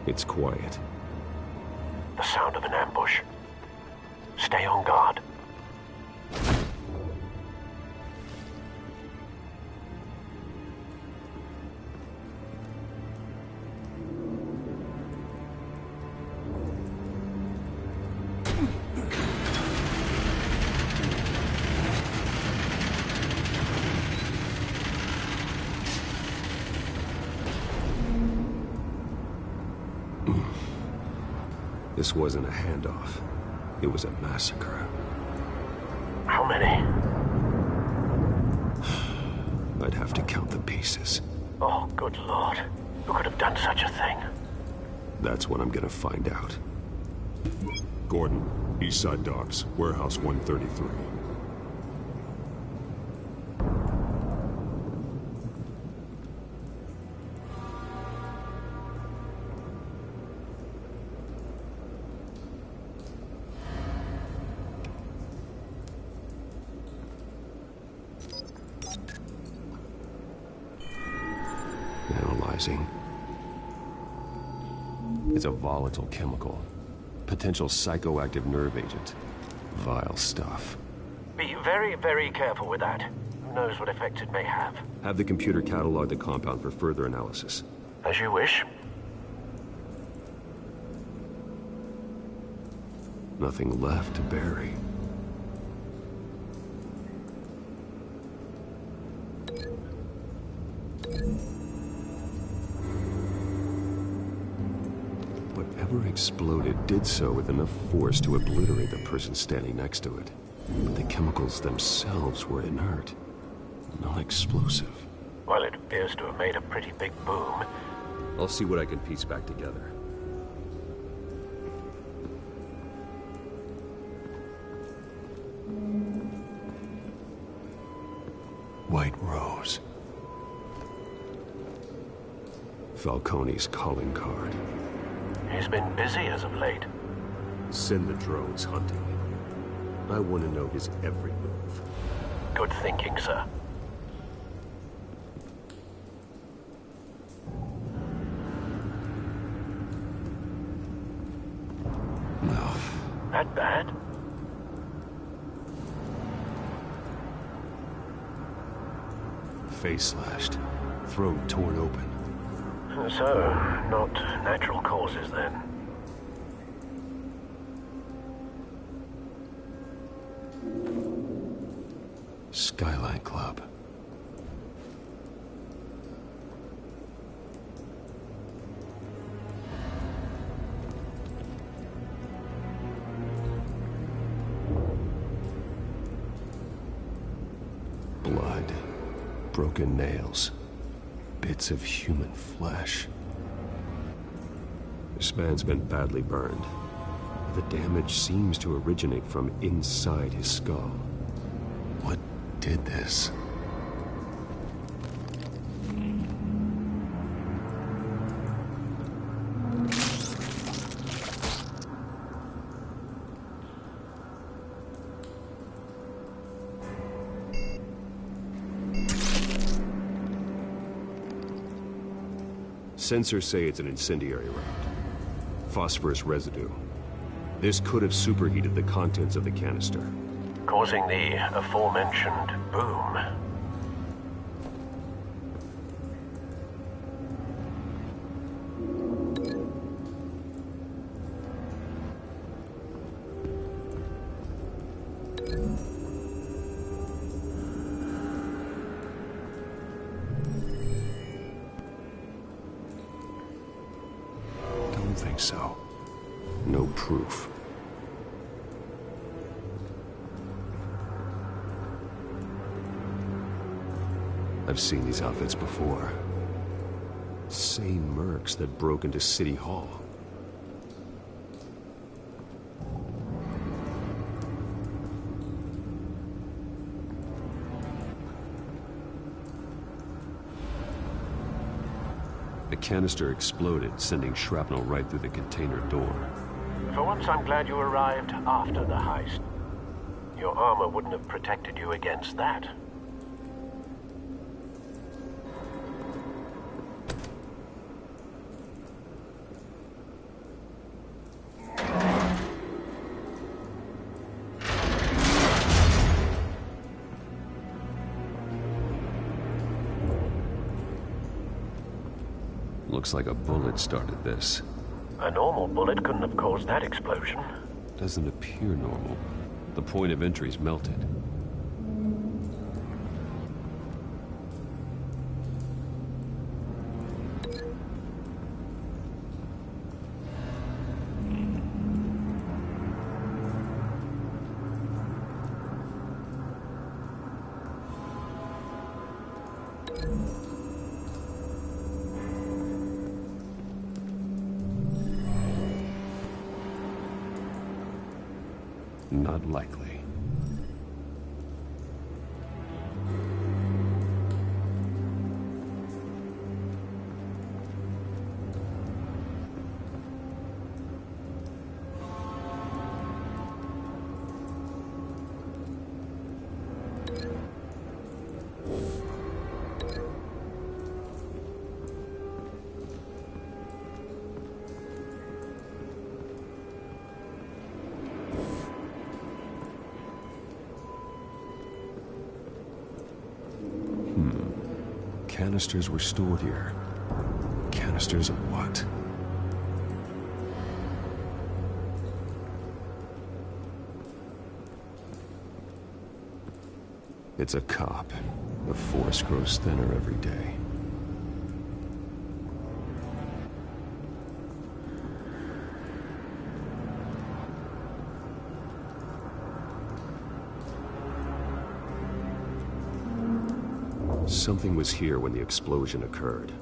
It's quiet. The sound of an ambush. Stay on guard. This wasn't a handoff. It was a massacre. How many? I'd have to count the pieces. Oh, good Lord. Who could have done such a thing? That's what I'm gonna find out. Gordon, Eastside Docks, Warehouse 133. Analyzing. It's a volatile chemical. Potential psychoactive nerve agent. Vile stuff. Be very, very careful with that. Who knows what effect it may have. Have the computer catalog the compound for further analysis. As you wish. Nothing left to bury. Whatever exploded did so with enough force to obliterate the person standing next to it. But the chemicals themselves were inert, not explosive. Well, it appears to have made a pretty big boom. I'll see what I can piece back together. White Rose. Falcone's calling card. He's been busy as of late. Send the drones hunting. I want to know his every move. Good thinking, sir. No. That bad? Face slashed. Throat torn open. So, not natural causes then. Skyline Club. Blood. Broken nails. Bits of human flesh. This man's been badly burned. The damage seems to originate from inside his skull. What did this? Sensors say it's an incendiary round. Phosphorus residue. This could have superheated the contents of the canister, causing the aforementioned boom. Don't think so. No proof. I've seen these outfits before. Same mercs that broke into City Hall. The canister exploded, sending shrapnel right through the container door. For once, I'm glad you arrived after the heist. Your armor wouldn't have protected you against that. Looks like a bullet started this. A normal bullet couldn't have caused that explosion. Doesn't appear normal. The point of entry's melted. Not likely. Canisters were stored here. Canisters of what? It's a cop. The force grows thinner every day. Something was here when the explosion occurred.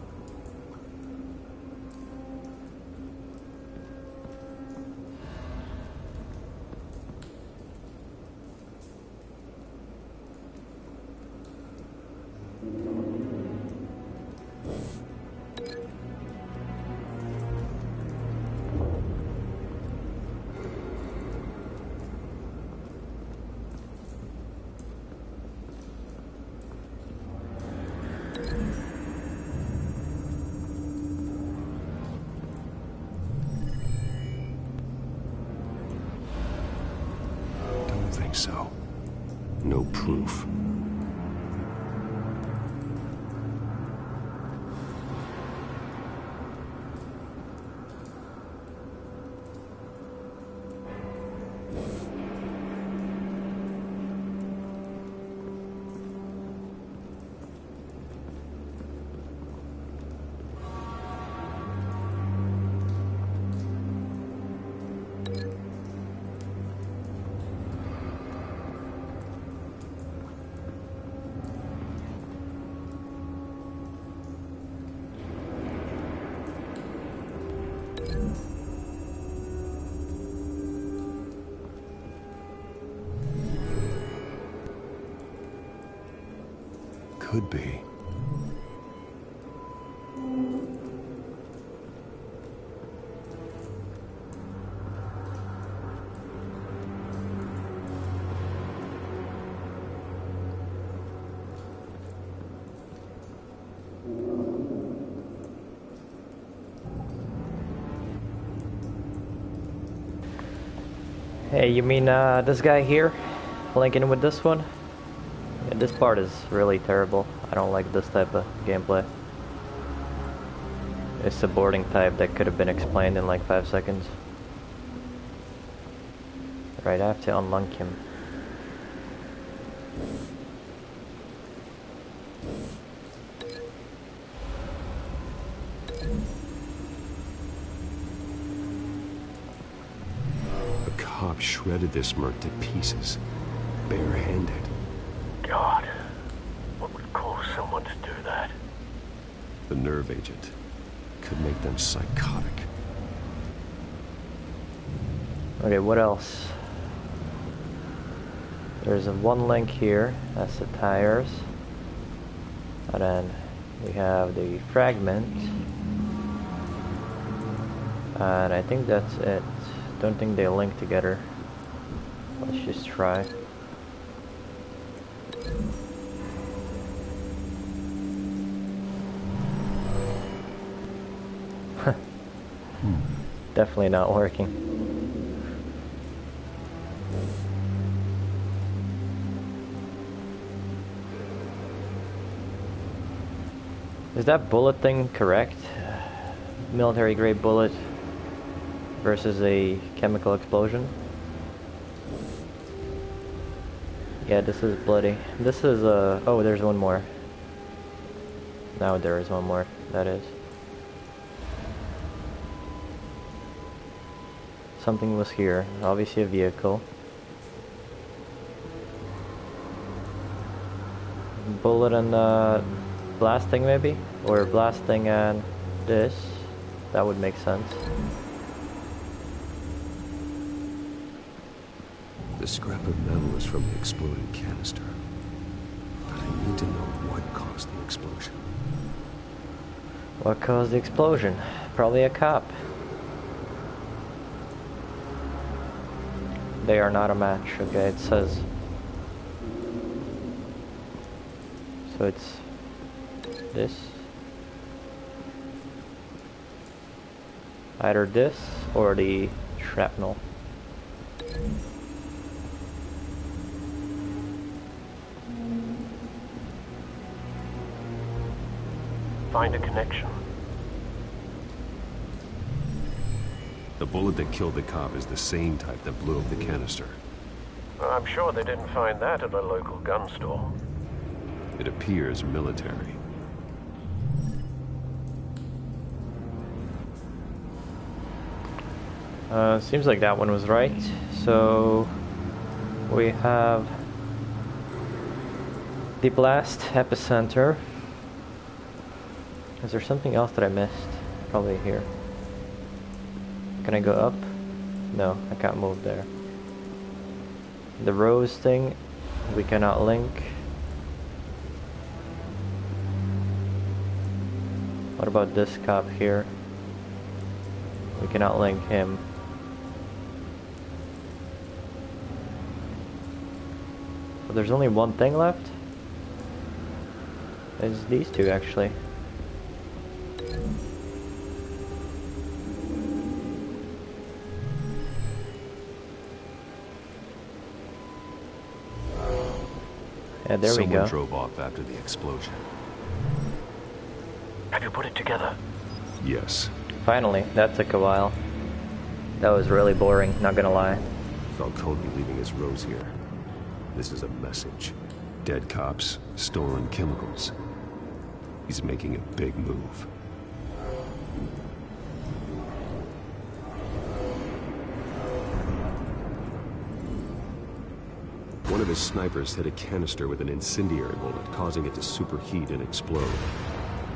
proof. Could be. Hey, you mean this guy here? Linking with this one? Yeah, this part is really terrible. I don't like this type of gameplay. It's a boarding type that could have been explained in like 5 seconds. Right, I have to unlock him. A cop shredded this merc to pieces, barehanded. God, what would cause someone to do that? The nerve agent could make them psychotic. Okay, what else? There's a one link here, that's the tires. And then we have the fragment. And I think that's it. Don't think they link together. Let's just try. Definitely not working. Is that bullet thing correct? Military grade bullet versus a chemical explosion? Yeah, this is bloody. This is oh, there's one more. Now there is one more, that is. Something was here, obviously a vehicle. Bullet and blasting maybe? Or blasting and this. That would make sense. The scrap of metal is from the exploded canister. But I need to know what caused the explosion. What caused the explosion? Probably a cop. They are not a match, okay, it says. So it's this. Either this or the shrapnel. Find a connection. The bullet that killed the cop is the same type that blew up the canister. Well, I'm sure they didn't find that at a local gun store. It appears military. Seems like that one was right. So we have the blast epicenter. Is there something else that I missed? Probably here. Can I go up? No, I can't move there. The rose thing, we cannot link. What about this cop here? We cannot link him. So there's only one thing left? It's these two actually. Yeah, there we go. Someone drove off after the explosion. Have you put it together? Yes. Finally, that took a while. That was really boring, not gonna lie. Falcone leaving his rose here. This is a message. Dead cops, stolen chemicals. He's making a big move. One of his snipers hit a canister with an incendiary bullet, causing it to superheat and explode.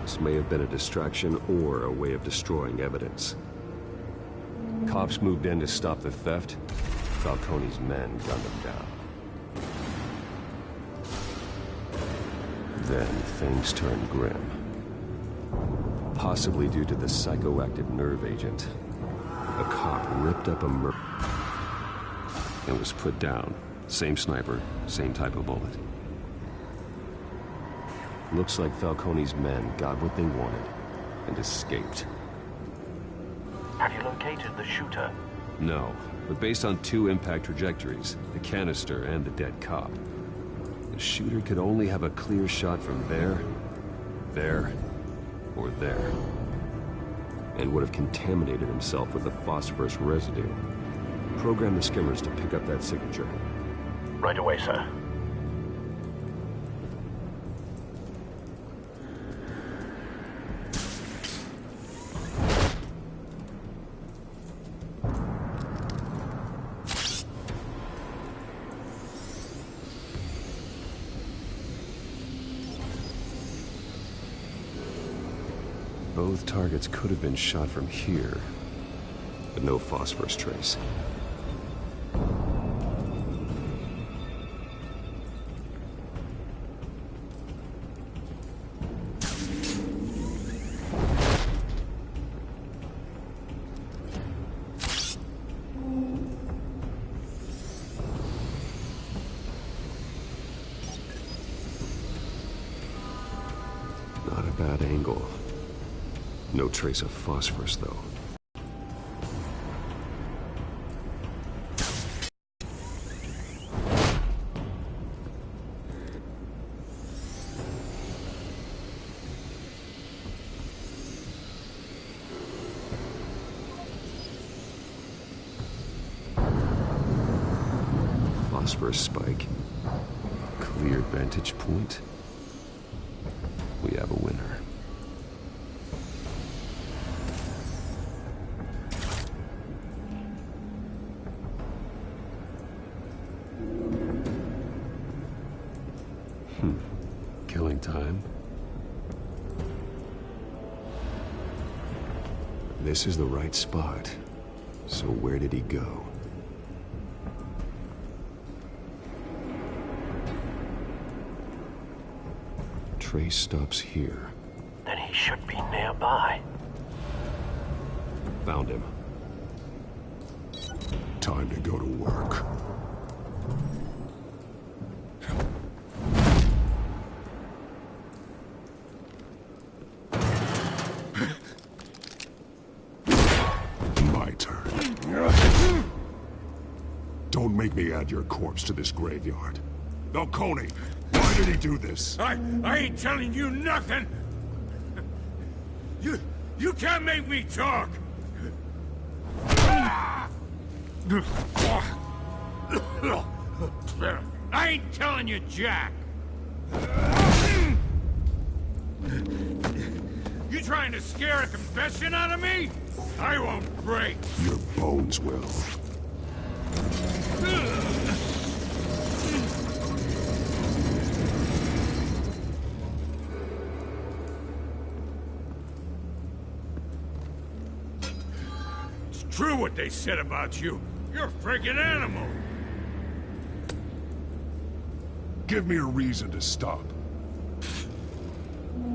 This may have been a distraction or a way of destroying evidence. Cops moved in to stop the theft. Falcone's men gunned them down. Then things turned grim. Possibly due to the psychoactive nerve agent. A cop ripped up a murder and was put down. Same sniper, same type of bullet. Looks like Falcone's men got what they wanted and escaped. Have you located the shooter? No, but based on 2 impact trajectories, the canister and the dead cop, the shooter could only have a clear shot from there, or there, and would have contaminated himself with the phosphorus residue. Program the skimmers to pick up that signature. Right away, sir. Both targets could have been shot from here, but no phosphorus trace. Not a bad angle. No trace of phosphorus, though. Phosphorus spike. Clear vantage point. We have a winner. Killing time. This is the right spot. So where did he go? Trace stops here. Then he should be nearby. Found him. Time to go to work. My turn. Don't make me add your corpse to this graveyard. Falcone, why did he do this? I ain't telling you nothing! You can't make me talk! I ain't telling you Jack! You trying to scare a confession out of me? I won't break! Your bones will. It's true what they said about you. You're a freaking animal! Give me a reason to stop.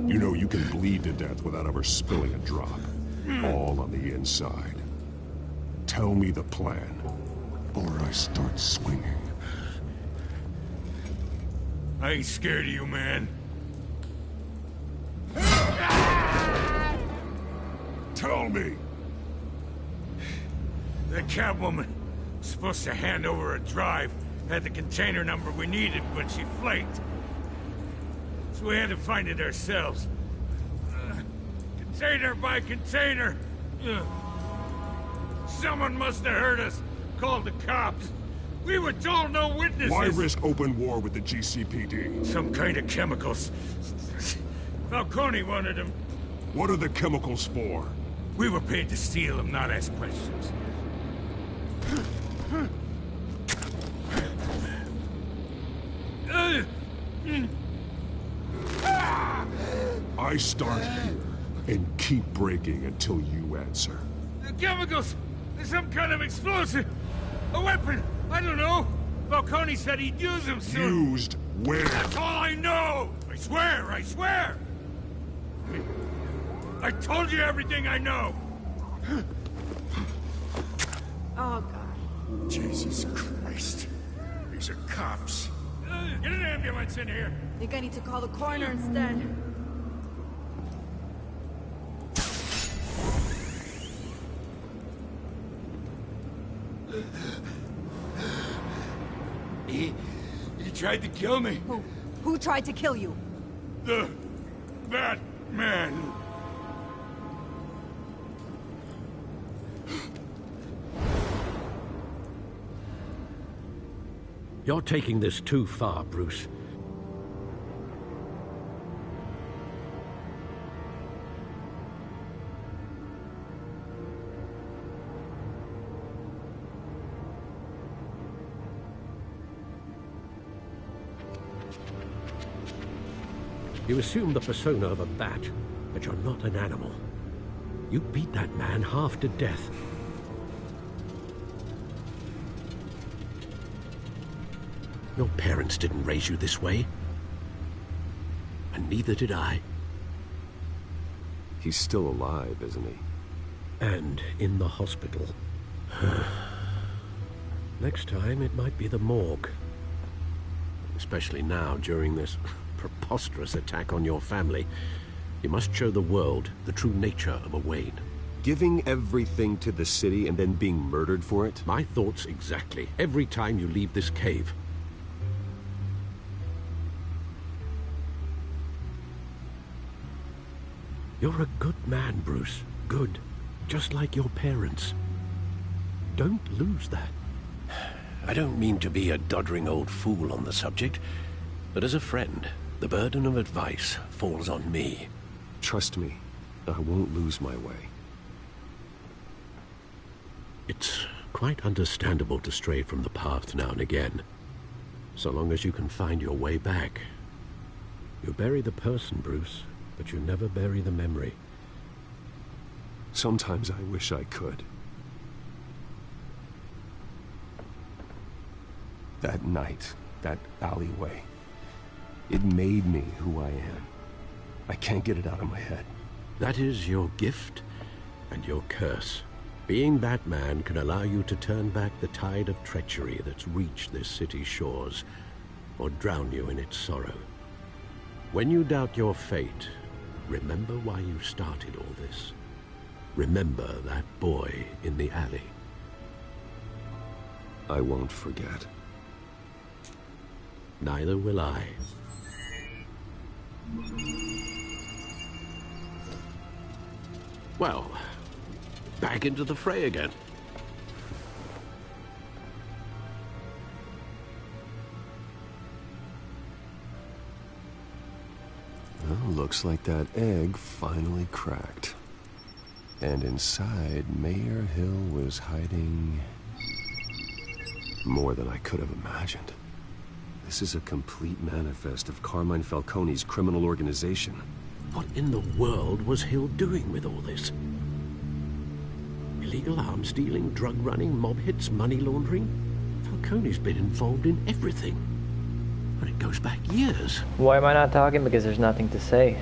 You know you can bleed to death without ever spilling a drop. All on the inside. Tell me the plan, or I start swinging. I ain't scared of you, man. Tell me! The Catwoman was supposed to hand over a drive, had the container number we needed when she flaked. so we had to find it ourselves. Container by container. Someone must have heard us, called the cops. We were told no witnesses. Why risk open war with the GCPD? Some kind of chemicals. Falcone wanted them. What are the chemicals for? We were paid to steal them, not ask questions. I start here and keep breaking until you answer. The chemicals! There's some kind of explosive! A weapon! I don't know! Falcone said he'd use them soon! Used where? That's all I know! I swear! I swear! I told you everything I know! Oh, God. Jesus Christ. These are cops. Get an ambulance in here! Think I need to call the coroner instead. He tried to kill me. Who tried to kill you? That man. You're taking this too far, Bruce. You assume the persona of a bat, but you're not an animal. You beat that man half to death. Your parents didn't raise you this way. And neither did I. He's still alive, isn't he? And in the hospital. Next time, it might be the morgue. Especially now, during this preposterous attack on your family. You must show the world the true nature of a Wayne. Giving everything to the city and then being murdered for it? My thoughts exactly. Every time you leave this cave. You're a good man, Bruce. Good. Just like your parents. Don't lose that. I don't mean to be a doddering old fool on the subject, but as a friend, the burden of advice falls on me. Trust me, I won't lose my way. It's quite understandable to stray from the path now and again, so long as you can find your way back. You bury the person, Bruce, but you never bury the memory. Sometimes I wish I could. That night, that alleyway, it made me who I am. I can't get it out of my head. That is your gift and your curse. Being Batman can allow you to turn back the tide of treachery that's reached this city's shores, or drown you in its sorrow. When you doubt your fate, remember why you started all this. Remember that boy in the alley. I won't forget. Neither will I. Well, back into the fray again. Well, looks like that egg finally cracked. And inside, Mayor Hill was hiding more than I could have imagined. This is a complete manifest of Carmine Falcone's criminal organization. What in the world was Hill doing with all this? Illegal arms dealing, drug running, mob hits, money laundering? Falcone's been involved in everything. But it goes back years. Why am I not talking? Because there's nothing to say.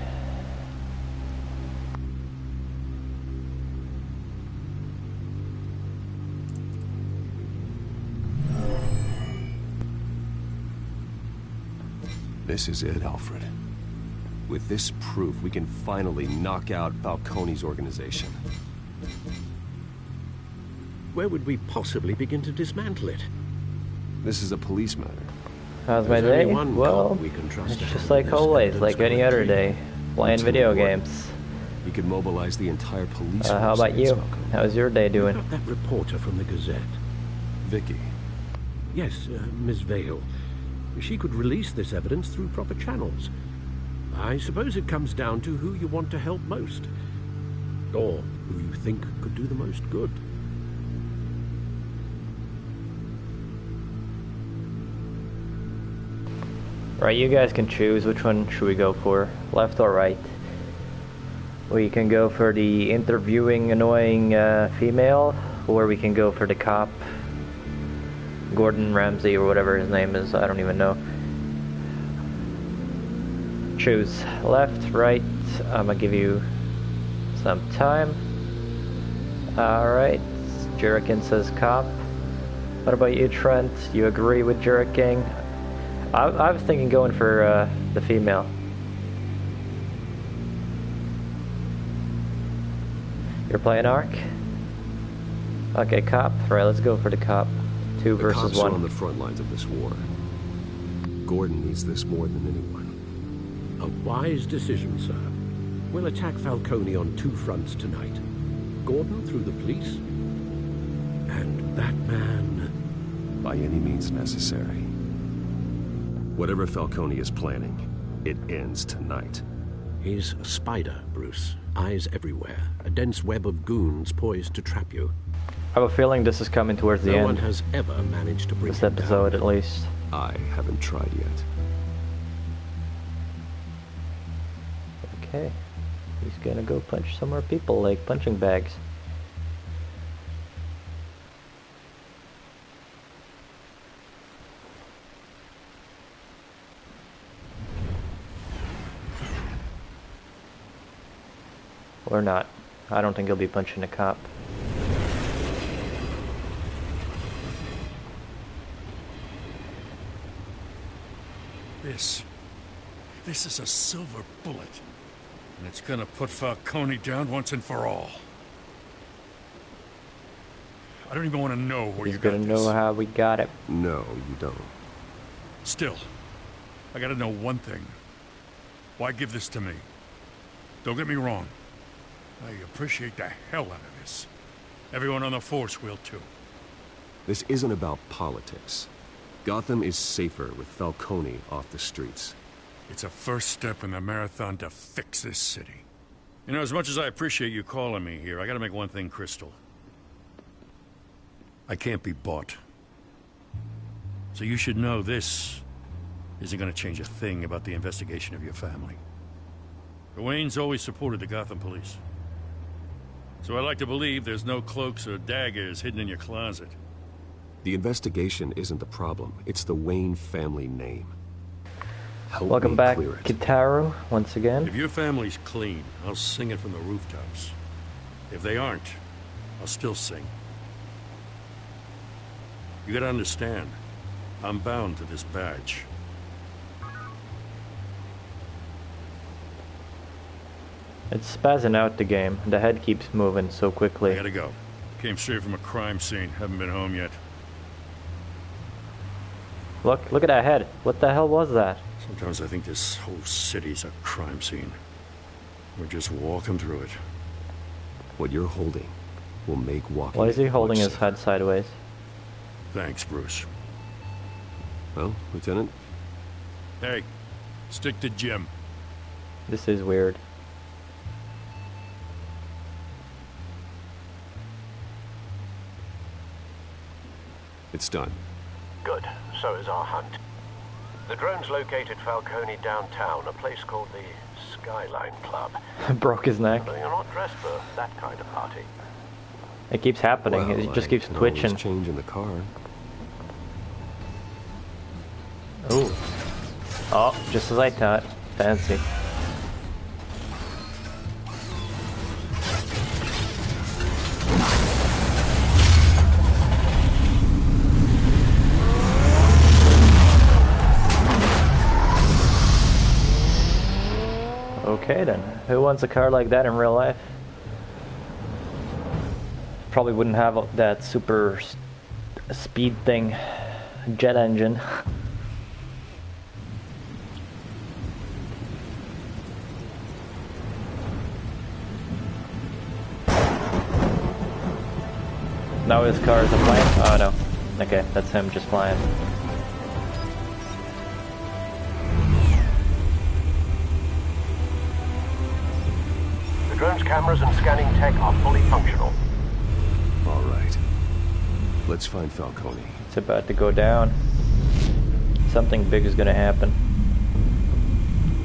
This is it, Alfred. With this proof, we can finally knock out Falcone's organization. Where would we possibly begin to dismantle it? This is a police matter. How's my There's only day? one Well, cop we can trust it's to just handle like this always, like evidence any other correctly. day, playing Lieutenant video Gordon. games. We could mobilize the entire police How force about against you? Falcone. How's your day doing? What about that reporter from the Gazette? Vicky. Yes, Miss Vale. She could release this evidence through proper channels. I suppose it comes down to who you want to help most. Or who you think could do the most good. Right, you guys can choose which one should we go for, left or right. We can go for the interviewing annoying female, or we can go for the cop, Gordon Ramsay or whatever his name is, I don't even know. Choose left, right, I'm gonna give you some time. Alright, Jerikin says cop. What about you, Trent? You agree with Jerikin? I was thinking going for the female. You're playing Ark? Okay, cop. Right, let's go for the cop. Two versus cops one. are on the front lines of this war. Gordon needs this more than anyone. A wise decision, sir. We'll attack Falcone on two fronts tonight. Gordon through the police, and that man... By any means necessary. Whatever Falcone is planning, it ends tonight. He's a spider, Bruce. Eyes everywhere. A dense web of goons poised to trap you. I have a feeling this is coming towards the end. No one has ever managed to bring this him episode, down. at least. I haven't tried yet. Okay. He's gonna go punch some more people like punching bags. Or not. I don't think he'll be punching a cop. This is a silver bullet. And it's gonna put Falcone down once and for all. I don't even want to know where He's you got gonna this. know how we got it. No, you don't. Still, I gotta know one thing. Why give this to me? Don't get me wrong. I appreciate the hell out of this. Everyone on the force will too. This isn't about politics. Gotham is safer with Falcone off the streets. It's a first step in the marathon to fix this city. You know, as much as I appreciate you calling me here, I gotta make one thing crystal. I can't be bought. So you should know this isn't gonna change a thing about the investigation of your family. The Waynes always supported the Gotham police. So I like to believe there's no cloaks or daggers hidden in your closet. The investigation isn't the problem. It's the Wayne family name. Help Welcome me back, clear it. Kitaro, once again. If your family's clean, I'll sing it from the rooftops. If they aren't, I'll still sing. You gotta understand, I'm bound to this badge. It's spazzing out the game. The head keeps moving so quickly. I gotta go. Came straight from a crime scene. Haven't been home yet. Look at that head. What the hell was that? Sometimes I think this whole city's a crime scene. We're just walking through it. What you're holding will make walking... Why is he holding much his head sideways? Thanks, Bruce. Well, Lieutenant? Hey, stick to Jim. This is weird. It's done. Good. So is our hunt. The drone's located Falcone downtown, a place called the Skyline Club. Broke his neck. But you're not dressed for that kind of party. It keeps happening. Well, it just I keeps can always twitching. change in the car. Oh. Oh, just as I thought. Fancy. Okay then. Who wants a car like that in real life? Probably wouldn't have that super speed thing. Jet engine. Now his car isn't flying? Oh no. Okay, that's him just flying. The drone's cameras and scanning tech are fully functional. All right. Let's find Falcone. It's about to go down. Something big is gonna happen.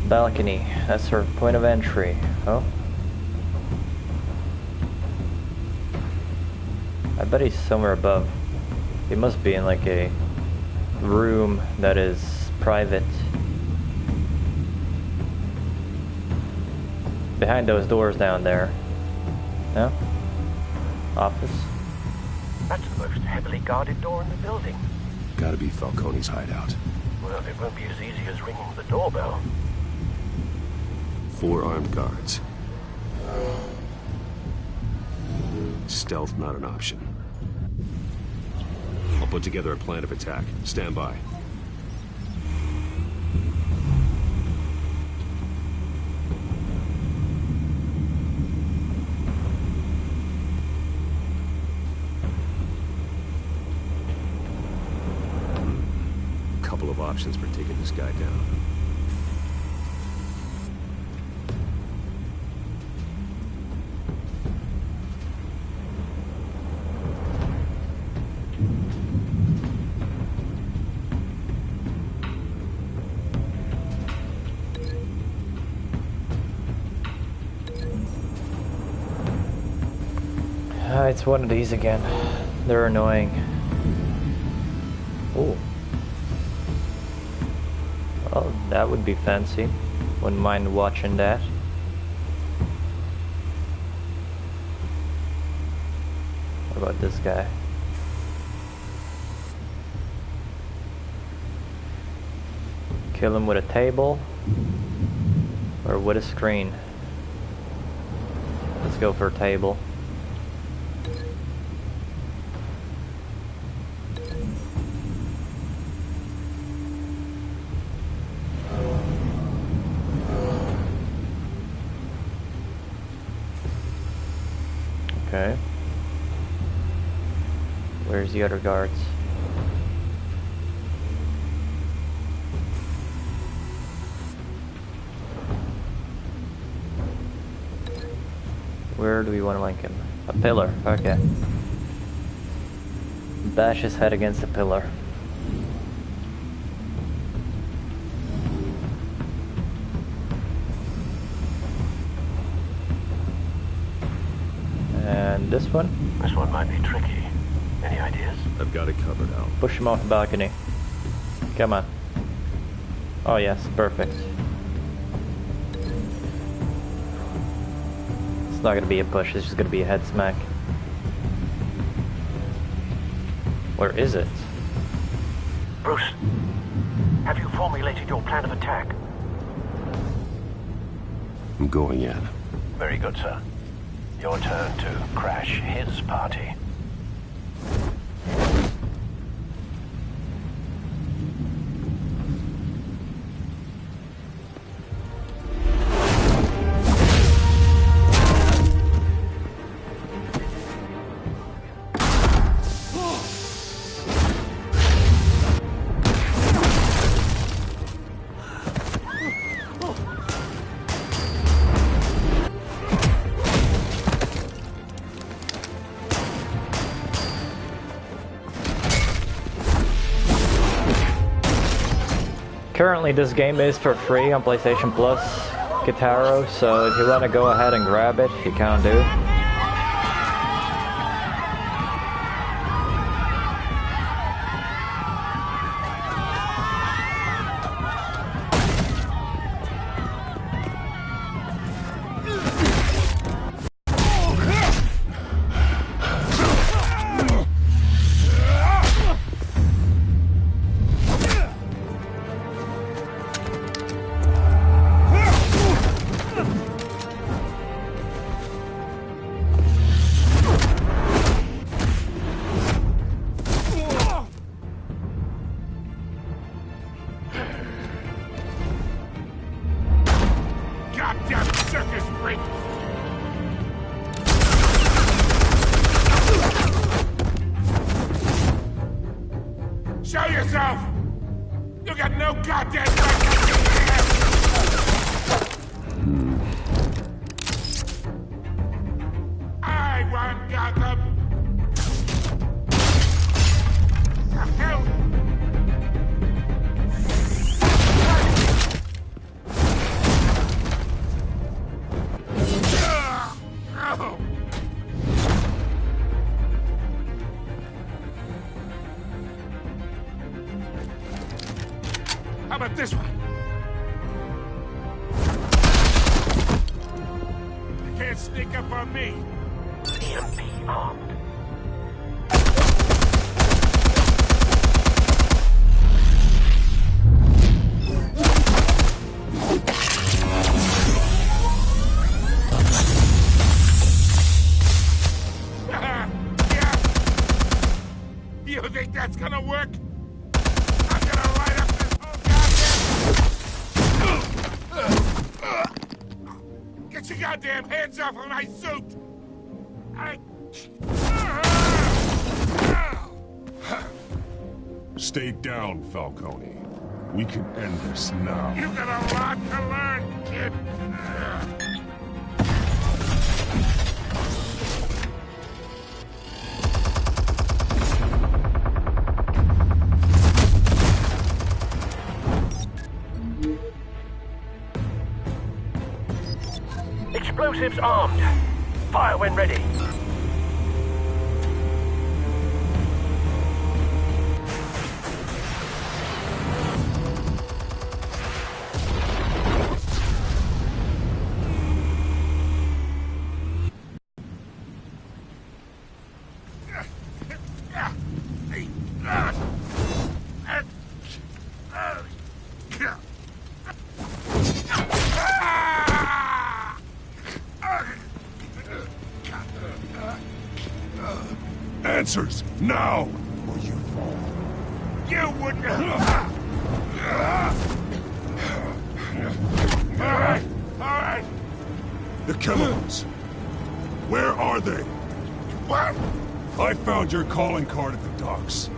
Balcony. That's her point of entry. Oh. I bet he's somewhere above. He must be in like a room that is private. Behind those doors down there. No? Office? That's the most heavily guarded door in the building. Gotta be Falcone's hideout. Well, it won't be as easy as ringing the doorbell. 4 armed guards. Stealth not an option. I'll put together a plan of attack. Stand by. Couple of options for taking this guy down. It's one of these again. They're annoying. Oh. Well, that would be fancy. Wouldn't mind watching that. What about this guy? Kill him with a table or with a screen. Let's go for a table. Okay. Where's the other guards? Where do we want to link him? A pillar, okay. Bash his head against a pillar. And this one? This one might be tricky. Any ideas? I've got it covered, Al. Push him off the balcony. Come on. Oh yes, perfect. It's not gonna be a push, it's just gonna be a head smack. Where is it? Bruce, have you formulated your plan of attack? I'm going in. Very good, sir. Your turn to crash his party. Currently this game is for free on PlayStation Plus Guitarro, so if you want to go ahead and grab it, you can do. Show yourself! You got no goddamn right to be here! I want Gotham! The hell? How about this one? You can't sneak up on me. EMP armed. Yeah. You think that's gonna work? I'm gonna light up this whole goddamn... Get your goddamn hands off of my suit! Stay down, Falcone. We can end this now. You got a lot to learn, kid. Explosives armed. Fire when ready. Answers, now, or you fall. You wouldn't... Alright, alright. The chemicals. Where are they? What? I found your calling card at the docks.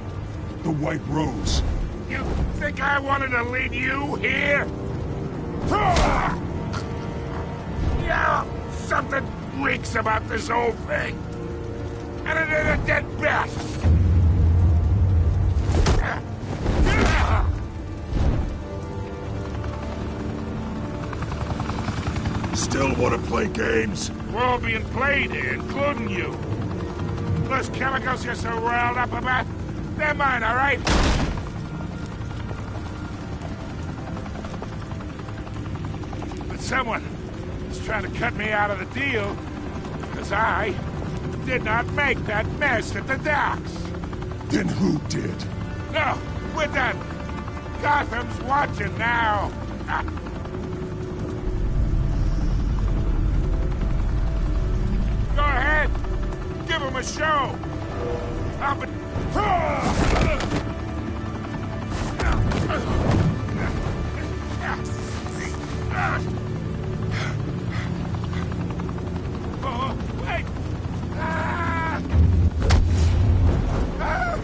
The White Rose. You think I wanted to lead you here? Yeah, something reeks about this whole thing. And it is a dead bat. Still want to play games? We're all being played here, including you. Those chemicals you're so riled up about, they're mine, all right? But someone is trying to cut me out of the deal, because I did not make that mess at the docks. Then who did? No, we're done. Gotham's watching now. Go ahead. Give him a show. I'll be... Oh, wait.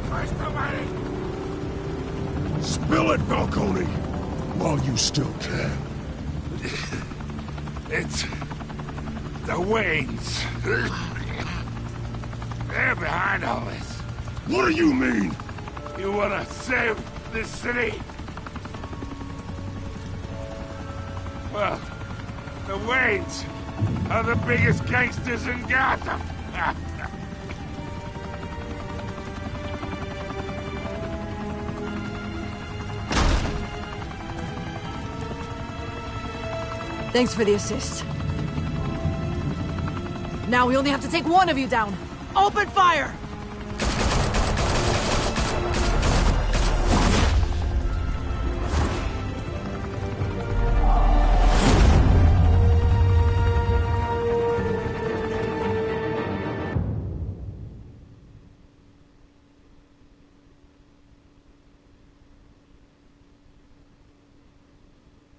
Christ almighty. Spill it, Falcone, while you still can. It's the Waynes. They're behind all this. What do you mean? You wanna save this city? Well, the Waynes are the biggest gangsters in Gotham. Thanks for the assist. Now we only have to take one of you down. Open fire!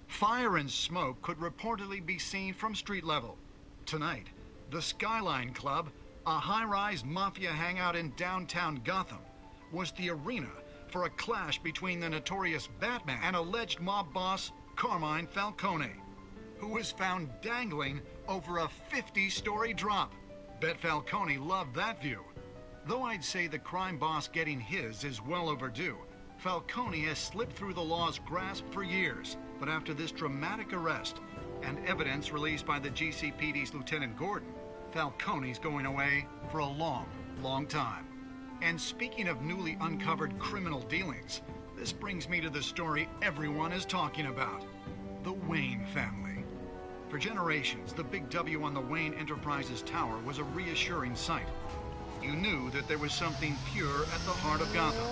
Fire and smoke could reportedly be seen from street level. Tonight, the Skyline Club, a high-rise mafia hangout in downtown Gotham, was the arena for a clash between the notorious Batman and alleged mob boss Carmine Falcone, who was found dangling over a 50-story drop. Bet Falcone loved that view. Though I'd say the crime boss getting his is well overdue, Falcone has slipped through the law's grasp for years. But after this dramatic arrest and evidence released by the GCPD's Lieutenant Gordon, Falcone's going away for a long, long time. And speaking of newly uncovered criminal dealings, this brings me to the story everyone is talking about: the Wayne family. For generations, the big W on the Wayne Enterprises Tower was a reassuring sight. You knew that there was something pure at the heart of Gotham,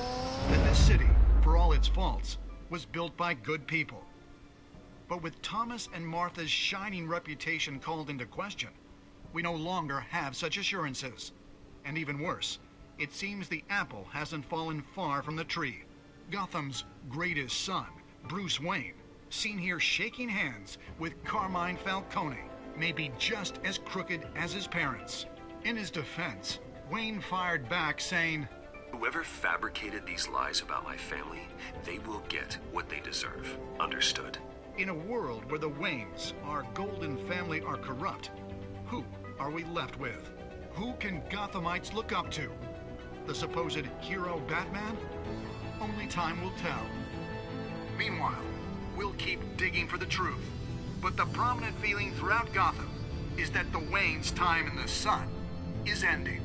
that this city, for all its faults, was built by good people. But with Thomas and Martha's shining reputation called into question, we no longer have such assurances. And even worse, it seems the apple hasn't fallen far from the tree. Gotham's greatest son, Bruce Wayne, seen here shaking hands with Carmine Falcone, may be just as crooked as his parents. In his defense, Wayne fired back saying, "Whoever fabricated these lies about my family, they will get what they deserve. Understood?" In a world where the Waynes, our golden family, are corrupt, who are we left with? Who can Gothamites look up to? The supposed hero Batman? Only time will tell. Meanwhile, we'll keep digging for the truth. But the prominent feeling throughout Gotham is that the Waynes' time in the sun is ending.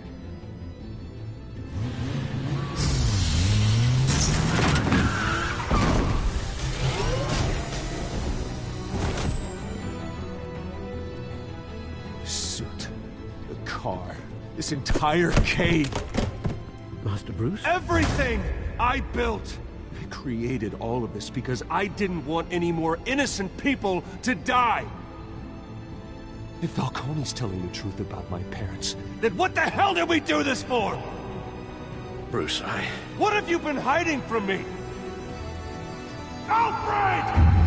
Suit, the car, this entire cave. Master Bruce? Everything I built! I created all of this because I didn't want any more innocent people to die! If Falcone's telling the truth about my parents, then what the hell did we do this for? Bruce, What have you been hiding from me? Alfred!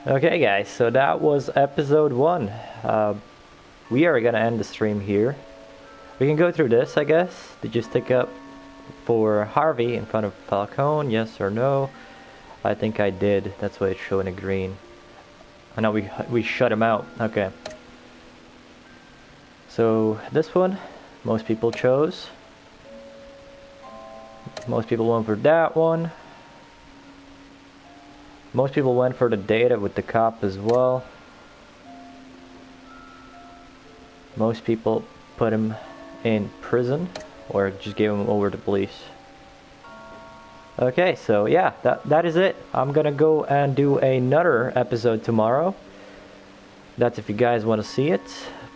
Okay guys, so that was episode 1. We are gonna end the stream here. We can go through this, I guess. Did you stick up for Harvey in front of Falcone, yes or no? I think I did. That's why it's showing a green. I know we shut him out. Okay. So this one, most people chose. Most people went for that one. Most people went for the data with the cop as well. Most people put him in prison or just gave him over to police. Okay, so yeah, that is it. I'm gonna go and do another episode tomorrow. That's if you guys want to see it.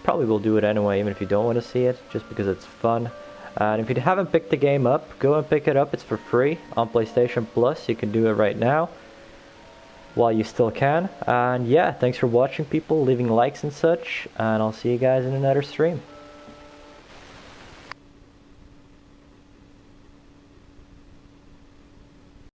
Probably will do it anyway, even if you don't want to see it, just because it's fun. And if you haven't picked the game up, go and pick it up. It's for free on PlayStation Plus. You can do it right now while you still can. And yeah, thanks for watching, people, leaving likes and such, and I'll see you guys in another stream.